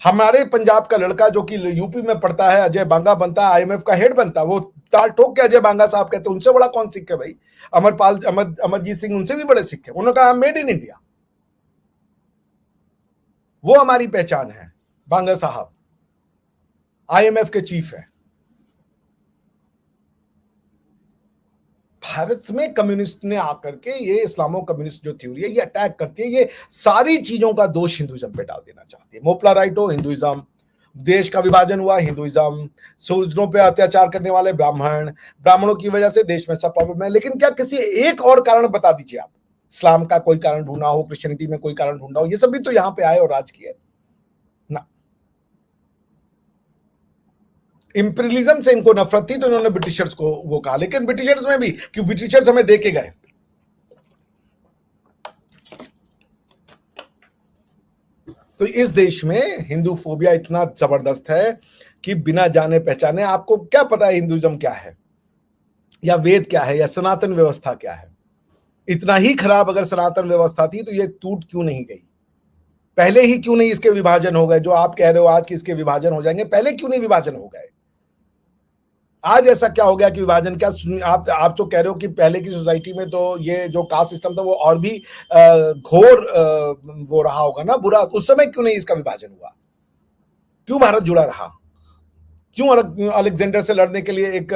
हमारे पंजाब का लड़का जो कि यूपी में पढ़ता है, अजय बांगा बनता है, आईएमएफ का हेड बनता है, वो ताल ठोक के अजय बांगा साहब कहते हैं उनसे बड़ा कौन सिख है भाई? अमरजीत सिंह उनसे भी बड़े सिख है। उन्होंने कहा मेड इन इंडिया, वो हमारी पहचान है। बांगा साहब आईएमएफ के चीफ है। भारत में कम्युनिस्ट ने आकर के ये इस्लामो कम्युनिस्ट जो थ्योरी है ये अटैक करती है, ये सारी चीजों का दोष हिंदुइज्म पे डाल देना चाहती है। मोपला राइट हो, हिंदुइज्म, देश का विभाजन हुआ, हिंदुइज्म, सूरजों पे अत्याचार करने वाले ब्राह्मण, ब्राह्मणों की वजह से देश में सब प्रॉब्लम है। लेकिन क्या किसी एक और कारण बता दीजिए आप, इस्लाम का कोई कारण ढूंढा हो, क्रिश्चियनिटी में कोई कारण ढूंढा हो? ये सब भी तो यहाँ पे आए और राज किए ना। इंपीरियलिज्म से इनको नफरत थी तो इन्होंने ब्रिटिशर्स को वो कहा, लेकिन ब्रिटिशर्स में भी क्यों, ब्रिटिशर्स हमें दे के गए। तो इस देश में हिंदू फोबिया इतना जबरदस्त है कि बिना जाने पहचाने, आपको क्या पता है हिंदुइज्म क्या है, या वेद क्या है, या सनातन व्यवस्था क्या है? इतना ही खराब अगर सनातन व्यवस्था थी तो ये टूट क्यों नहीं गई? पहले ही क्यों नहीं इसके विभाजन हो गए? जो आप कह रहे हो आज कि इसके विभाजन हो जाएंगे, पहले क्यों नहीं विभाजन हो गए? आज ऐसा क्या हो गया कि विभाजन? क्या आप तो कह रहे हो कि पहले की सोसाइटी में तो ये जो कास्ट सिस्टम था वो और भी घोर वो रहा होगा ना, बुरा। उस समय क्यों नहीं इसका विभाजन हुआ? क्यों भारत जुड़ा रहा? क्यों अलेक्जेंडर से लड़ने के लिए एक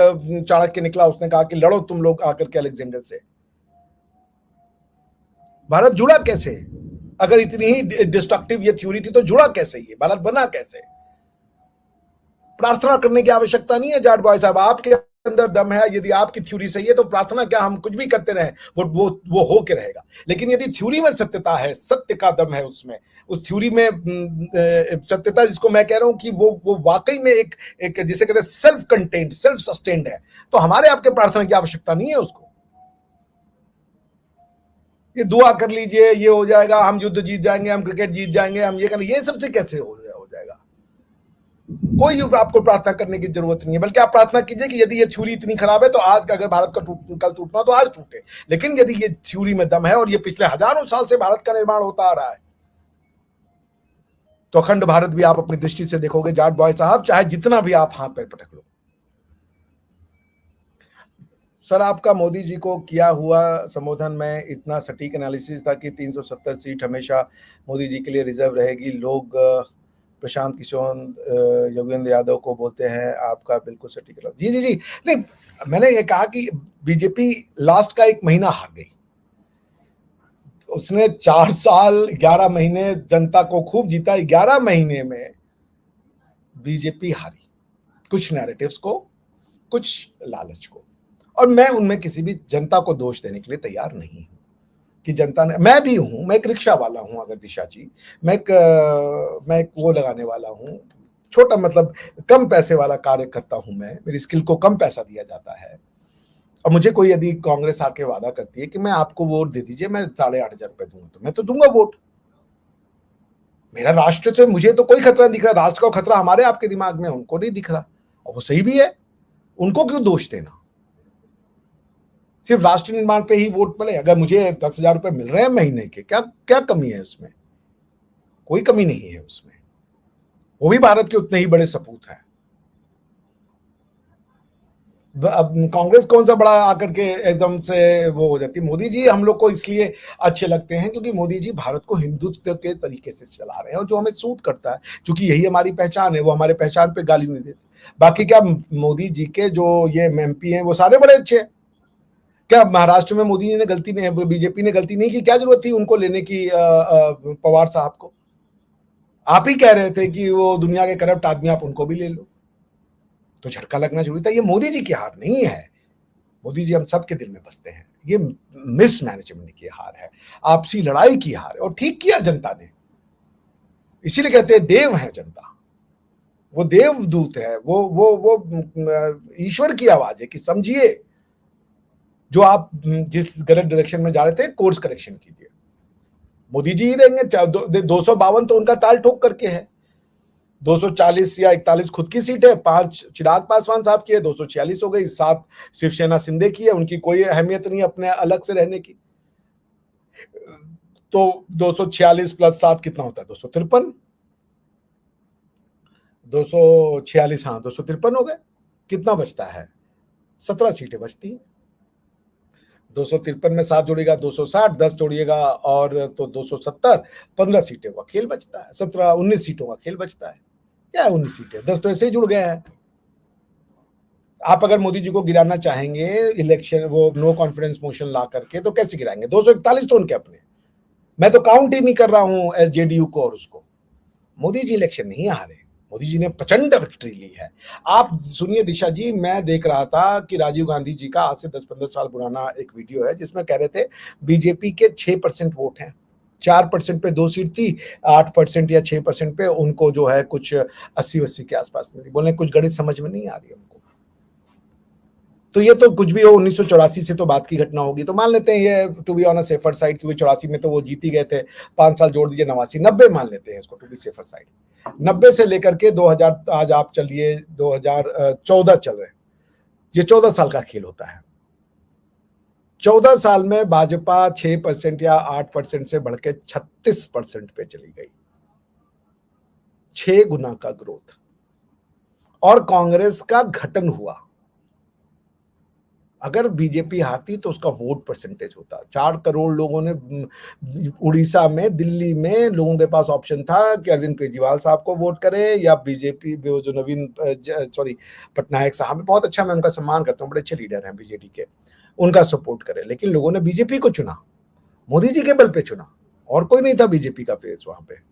चाणक्य निकला, उसने कहा कि लड़ो तुम लोग आकर के अलेक्जेंडर से। भारत जुड़ा कैसे? अगर इतनी ही डिस्ट्रक्टिव ये थ्योरी थी तो जुड़ा कैसे? ये भारत बना कैसे? प्रार्थना करने की आवश्यकता नहीं है जाट बॉय साहब, आपके अंदर दम है। यदि आपकी थ्योरी सही है तो प्रार्थना क्या, हम कुछ भी करते रहे, वो हो के रहेगा। लेकिन यदि थ्योरी में सत्यता है, सत्य का दम है उसमें, उस थ्योरी में सत्यता, जिसको मैं कह रहा हूं कि वो वाकई में एक जिसे कहते हैं सेल्फ कंटेन्ड, सेल्फ सस्टेन्ड है, तो हमारे आपके प्रार्थना की आवश्यकता नहीं है उसको। ये दुआ कर लीजिए, ये हो जाएगा, हम युद्ध जीत जाएंगे, हम क्रिकेट जीत जाएंगे, हम ये करेंगे, ये सबसे कैसे हो जाएगा? कोई आपको प्रार्थना करने की जरूरत नहीं है, बल्कि आप प्रार्थना कीजिए कि यदि ये थ्योरी इतनी खराब है तो आज का, अगर भारत का कल टूटना तो आज टूटे। लेकिन यदि ये थ्योरी में दम है और ये पिछले हजारों साल से भारत का निर्माण होता आ रहा है, तो अखंड भारत भी आप अपनी दृष्टि से देखोगे जाट बॉय साहब, चाहे जितना भी आप हाथ पैर पटक लो। सर, आपका मोदी जी को किया हुआ संबोधन में इतना सटीक एनालिसिस था कि 370 सीट हमेशा मोदी जी के लिए रिजर्व रहेगी। लोग प्रशांत किशोर, योगेंद्र यादव को बोलते हैं, आपका बिल्कुल सटीक। जी जी जी, नहीं, मैंने ये कहा कि बीजेपी लास्ट का 1 महीना हार गई। उसने 4 साल 11 महीने जनता को खूब जीता, 11 महीने में बीजेपी हारी, कुछ नैरेटिव्स को, कुछ लालच को। और मैं उनमें किसी भी जनता को दोष देने के लिए तैयार नहीं हूं कि जनता ने, मैं भी हूं, मैं एक रिक्शा वाला हूं, अगर दिशा जी, मैं एक वो लगाने वाला हूं, छोटा मतलब कम पैसे वाला कार्य करता हूं मैं, मेरी स्किल को कम पैसा दिया जाता है। और मुझे कोई यदि कांग्रेस आके वादा करती है कि मैं आपको वोट दे दीजिए, मैं 8,500 रुपए दूंगा, तो मैं तो दूंगा वोट। मेरा राष्ट्र से मुझे तो कोई खतरा नहीं दिख रहा, राष्ट्र का खतरा हमारे आपके दिमाग में, उनको नहीं दिख रहा, और वो सही भी है। उनको क्यों दोष देना? सिर्फ राष्ट्र निर्माण पे ही वोट पड़े? अगर मुझे 10,000 रुपए मिल रहे हैं महीने के, क्या क्या कमी है उसमें? कोई कमी नहीं है उसमें। वो भी भारत के उतने ही बड़े सपूत हैं। अब कांग्रेस कौन सा बड़ा आकर के एकदम से वो हो जाती है। मोदी जी हम लोग को इसलिए अच्छे लगते हैं क्योंकि मोदी जी भारत को हिंदुत्व के तरीके से चला रहे हैं और जो हमें सूट करता है, क्योंकि यही हमारी पहचान है। वो हमारे पहचान पे गाली नहीं देते। बाकी क्या मोदी जी के जो ये एमपी हैं वो सारे बड़े अच्छे हैं। क्या महाराष्ट्र में मोदी जी ने गलती नहीं, बीजेपी ने गलती नहीं की? क्या जरूरत थी उनको लेने की पवार साहब को? आप ही कह रहे थे कि वो दुनिया के करप्ट आदमी, आप उनको भी ले लो, तो झटका लगना जरूरी था। ये मोदी जी की हार नहीं है। मोदी जी हम सबके दिल में बसते हैं। ये मिसमैनेजमेंट की हार है, आपसी लड़ाई की हार है। और ठीक किया जनता ने, इसीलिए कहते हैं देव है जनता, वो देवदूत है, वो ईश्वर की आवाज है कि समझिए जो आप जिस गलत डायरेक्शन में जा रहे थे, कोर्स करेक्शन कीजिए। मोदी जी ही रहेंगे। 252 तो उनका ताल ठोक करके है, 240 या 41 खुद की सीट है, 5 चिराग पासवान साहब की है, 246 हो गई, 7 शिवसेना शिंदे की है। उनकी कोई अहमियत नहीं अपने अलग से रहने की। तो 246 प्लस 7 कितना होता है? 253। 246, हाँ 253 हो गए। कितना बचता है? 17 सीटें बचती हैं। 253 में 7 जोड़िएगा 260, 10 जोड़िएगा और तो 270, 15 सीटों का खेल बचता है। 19 सीटों का खेल बचता है। क्या 19 सीटें, 10 तो ऐसे ही जुड़ गए हैं। आप अगर मोदी जी को गिराना चाहेंगे इलेक्शन, वो नो कॉन्फिडेंस मोशन ला करके, तो कैसे गिराएंगे? 241 तो उनके अपने। मैं तो काउंट ही नहीं कर रहा हूं जेडीयू को और उसको। मोदी जी इलेक्शन नहीं हारे, मोदी जी ने प्रचंड विक्ट्री ली है। आप सुनिए दिशा जी, मैं देख रहा था कि राजीव गांधी जी का आज से 10-15 साल पुराना एक वीडियो है जिसमें कह रहे थे बीजेपी के 6% वोट हैं, 4% पे 2 सीट थी, 8% या 6% पे उनको जो है कुछ 80-80 के आसपास मिली। बोले कुछ गणित समझ में नहीं आ रही हमको। तो ये तो कुछ भी हो, 1984 से तो बात की घटना होगी, तो मान लेते हैं ये to be on a safer side, क्योंकि 84 में तो वो जीत ही गए थे। 5 साल जोड़ दीजिए, 89, 90 मान लेते हैं इसको टू बी सेफर साइड। 90 से लेकर के 2000, आज आप चलिए 2014 चल रहे हैं, ये 14 साल का खेल होता है। 14 साल में भाजपा 6% या 8% से बढ़ के 36% पे चली गई, 6 गुना का ग्रोथ। और कांग्रेस का घटन हुआ। अगर बीजेपी हारती तो उसका वोट परसेंटेज होता। 4 करोड़ लोगों ने उड़ीसा में, दिल्ली में लोगों के पास ऑप्शन था कि अरविंद केजरीवाल साहब को वोट करें या बीजेपी, जो नवीन पटनायक साहब, बहुत अच्छा, मैं उनका सम्मान करता हूँ, बड़े अच्छे लीडर हैं बीजेडी के, उनका सपोर्ट करें। लेकिन लोगों ने बीजेपी को चुना, मोदी जी के बल पे चुना, और कोई नहीं था बीजेपी का फेस वहां पे।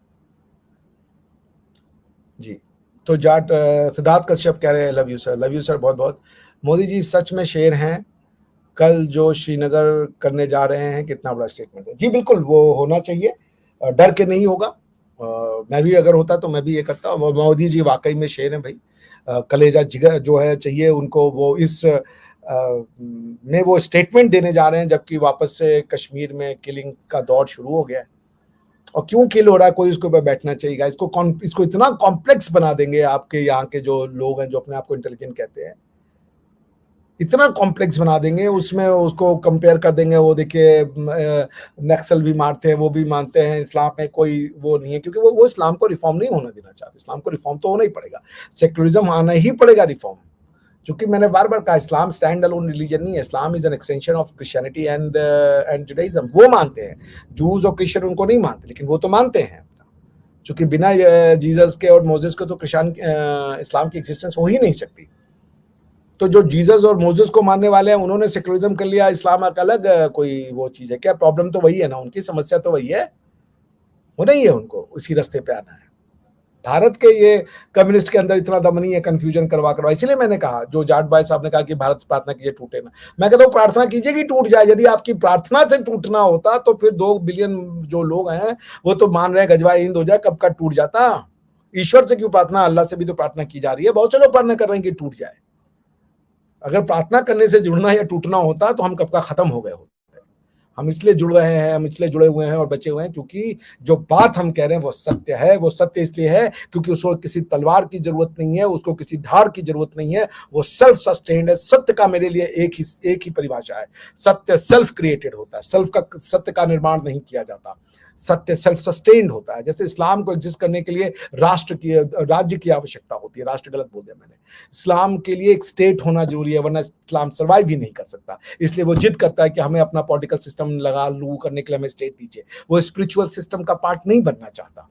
जी, तो जाट सिद्धार्थ कश्यप कह रहे हैं love you sir, love you sir बहुत बहुत। मोदी जी सच में शेर हैं, कल जो श्रीनगर करने जा रहे हैं कितना बड़ा स्टेटमेंट है। जी बिल्कुल, वो होना चाहिए, डर के नहीं होगा। मैं भी अगर होता तो मैं भी ये करता। मोदी जी वाकई में शेर हैं भाई, कलेजा जिगर जो है चाहिए उनको। वो इस में वो स्टेटमेंट देने जा रहे हैं जबकि वापस से कश्मीर में किलिंग का दौर शुरू हो गया है। और क्यों किल हो रहा है, कोई उसके ऊपर बैठना चाहिए। इसको इतना कॉम्प्लेक्स बना देंगे आपके यहाँ के जो लोग हैं, जो अपने आप को इंटेलिजेंट कहते हैं, इतना कॉम्प्लेक्स बना देंगे, उसमें उसको कंपेयर कर देंगे। वो देखिए नक्सल भी मारते हैं, वो भी मानते हैं इस्लाम में कोई वो नहीं है, क्योंकि वो इस्लाम को रिफॉर्म नहीं होना देना चाहते। इस्लाम को रिफॉर्म तो होना ही पड़ेगा, सेक्युलरिज्म आना ही पड़ेगा रिफॉर्म। क्योंकि मैंने बार बार कहा, इस्लाम स्टैंड अलोन रिलीजन नहीं है, Islam is an extension of Christianity and Judaism. वो मानते हैं, जूस और क्रिश्चियन उनको नहीं मानते, लेकिन वो तो मानते हैं। क्योंकि बिना जीसस के और मोसेस के तो इस्लाम की एग्जिस्टेंस हो ही नहीं सकती। तो जो जीसस और मोसेस को मानने वाले हैं, उन्होंने सेक्युलरिज्म कर लिया, इस्लाम का अलग कोई वो चीज है क्या? प्रॉब्लम तो वही है ना, उनकी समस्या तो वही है, वो नहीं है उनको उसी रास्ते पे आना है। भारत के ये कम्युनिस्ट के अंदर इतना दम नहीं है कंफ्यूजन करवा। इसलिए मैंने कहा, जो जाट भाई साहब ने कहा कि भारत से प्रार्थना कीजिए टूटे ना, मैं कहता हूँ प्रार्थना कीजिए कि टूट जाए। यदि आपकी प्रार्थना से टूटना होता तो फिर 2 बिलियन जो लोग हैं वो तो मान रहे हैं गजवा हिंद हो जाए, कब का टूट जाता। ईश्वर से क्यों प्रार्थना, अल्लाह से भी तो प्रार्थना की जा रही है। बहुत से लोग प्रार्थना कर रहे हैं कि टूट जाए। अगर प्रार्थना करने से जुड़ना या टूटना होता तो हम कब का खत्म हो गए होते। हम इसलिए जुड़ रहे हैं, हम इसलिए जुड़े हुए हैं और बचे हुए हैं क्योंकि जो बात हम कह रहे हैं वो सत्य है। वो सत्य इसलिए है क्योंकि उसको किसी तलवार की जरूरत नहीं है, उसको किसी धार की जरूरत नहीं है। वो सेल्फ सस्टेन्ड है। सत्य का मेरे लिए एक ही परिभाषा है, सत्य सेल्फ क्रिएटेड होता है। सत्य का निर्माण नहीं किया जाता। सत्य सेल्फ सस्टेन्ड होता है। जैसे इस्लाम को एग्जिस्ट करने के लिए राज्य की आवश्यकता होती है, राष्ट्र गलत बोल दिया मैंने, इस्लाम के लिए एक स्टेट होना जरूरी है, वरना इस्लाम सर्वाइव ही नहीं कर सकता। इसलिए वो जिद करता है कि हमें अपना पॉलिटिकल सिस्टम लागू करने के लिए हमें स्टेट दीजिए। वो स्पिरिचुअल सिस्टम का पार्ट नहीं बनना चाहता।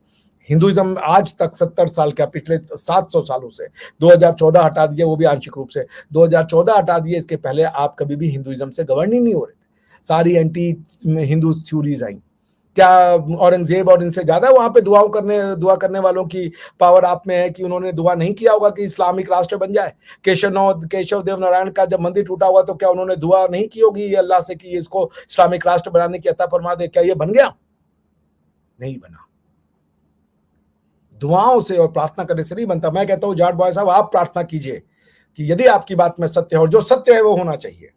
हिंदुइज्म आज तक 70 साल का, पिछले 700 सालों से, 2014 हटा दिए वो भी आंशिक रूप से, 2014 हटा दिए, इसके पहले आप कभी भी हिंदुइज्म से गवर्न ही नहीं हो रहे थे। सारी एंटी हिंदू थ्योरीज आई। क्या औरंगजेब और इनसे ज्यादा वहां पे दुआ करने वालों की पावर आप में है कि उन्होंने दुआ नहीं किया होगा कि इस्लामिक राष्ट्र बन जाए? केशव देव नारायण का जब मंदिर टूटा हुआ तो क्या उन्होंने दुआ नहीं की होगी अल्लाह से कि इसको इस्लामिक राष्ट्र बनाने की अता फरमा दे? क्या ये बन गया? नहीं बना। दुआओं से और प्रार्थना करने से नहीं बनता। मैं कहता हूं जाट बॉय साहब, आप प्रार्थना कीजिए कि यदि आपकी बात में सत्य है और जो सत्य है वो होना चाहिए।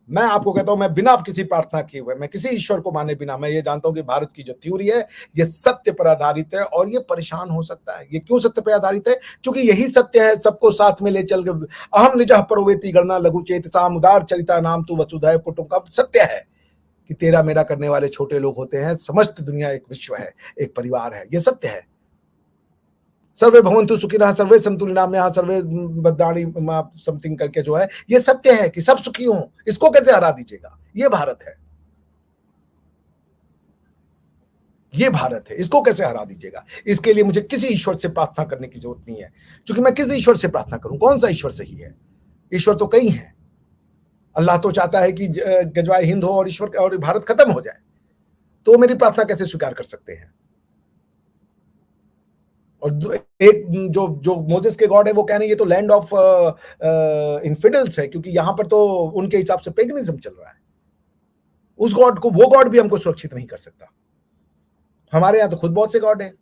मैं आपको कहता हूं, मैं बिना किसी प्रार्थना किए हुए, मैं किसी ईश्वर को माने बिना, मैं ये जानता हूं कि भारत की जो थ्योरी है ये सत्य पर आधारित है और ये परेशान हो सकता है। ये क्यों सत्य पर आधारित है? क्योंकि यही सत्य है, सबको साथ में ले चल के अहम निजः परोवेति गणना लघु चेतसा उदार चरिता नाम तू वसुधैव कुटुंबकम। सत्य है कि तेरा मेरा करने वाले छोटे लोग होते हैं, समस्त दुनिया एक विश्व है, एक परिवार है। ये सत्य है। सर्वे भवन्तु सुखिनः सर्वे सन्तु निरामयाः सर्वे भद्राणि समथिंग करके जो है, ये सत्य है कि सब सुखी हों। इसको कैसे हरा दीजिएगा? ये भारत है, ये भारत है, इसको कैसे हरा दीजिएगा? इसके लिए मुझे किसी ईश्वर से प्रार्थना करने की जरूरत नहीं है, क्योंकि मैं किस ईश्वर से प्रार्थना करूं? कौन सा ईश्वर सही है? ईश्वर तो कई हैं। अल्लाह तो चाहता है कि गजवाए हिंद हो और ईश्वर और भारत खत्म हो जाए, तो मेरी प्रार्थना कैसे स्वीकार कर सकते हैं? और एक जो मोजेस के गॉड है वो कह रहे हैं ये तो लैंड ऑफ इन्फिडल्स है, क्योंकि यहां पर तो उनके हिसाब से पेगनिज्म चल रहा है। उस गॉड को, वो गॉड भी हमको सुरक्षित नहीं कर सकता। हमारे यहां तो खुद बहुत से गॉड है।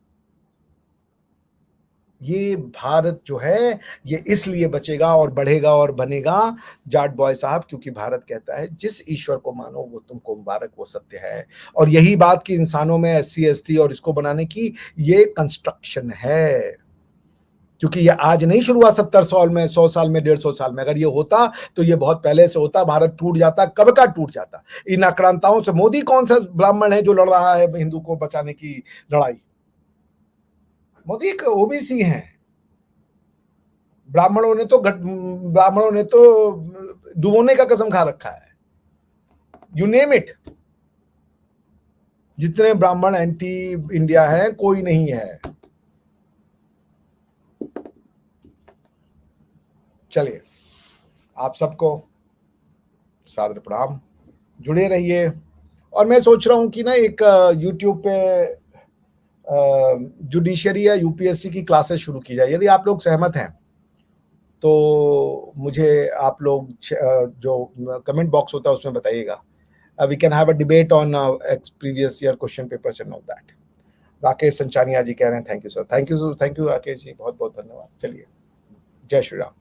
ये भारत जो है ये इसलिए बचेगा और बढ़ेगा और बनेगा जाट बॉय साहब, क्योंकि भारत कहता है जिस ईश्वर को मानो वो तुमको मुबारक, वो सत्य है। और यही बात कि इंसानों में SC ST और इसको बनाने की ये कंस्ट्रक्शन है, क्योंकि ये आज नहीं शुरू हुआ 70 साल में, 100 साल में, 150 साल में। अगर ये होता तो ये बहुत पहले से होता। भारत टूट जाता, कब का टूट जाता। इन आक्रांताओं से मोदी कौन सा ब्राह्मण है जो लड़ रहा है हिंदू को बचाने की लड़ाई? मोदी एक OBC हैं। ब्राह्मणों ने तो डुबोने का कसम खा रखा है। You name it. जितने ब्राह्मण एंटी इंडिया है कोई नहीं है। चलिए, आप सबको सादर प्रणाम, जुड़े रहिए। और मैं सोच रहा हूं कि ना एक YouTube पे जुडिशरी या UPSC की क्लासेस शुरू की जाए। यदि आप लोग सहमत हैं तो मुझे आप लोग जो कमेंट बॉक्स होता है उसमें बताइएगा। We can have a debate on previous year question papers and all that. Rakesh Sanchania ji कह रहे हैं thank you sir. Thank you Rakesh ji, बहुत बहुत धन्यवाद। चलिए, जय श्री राम।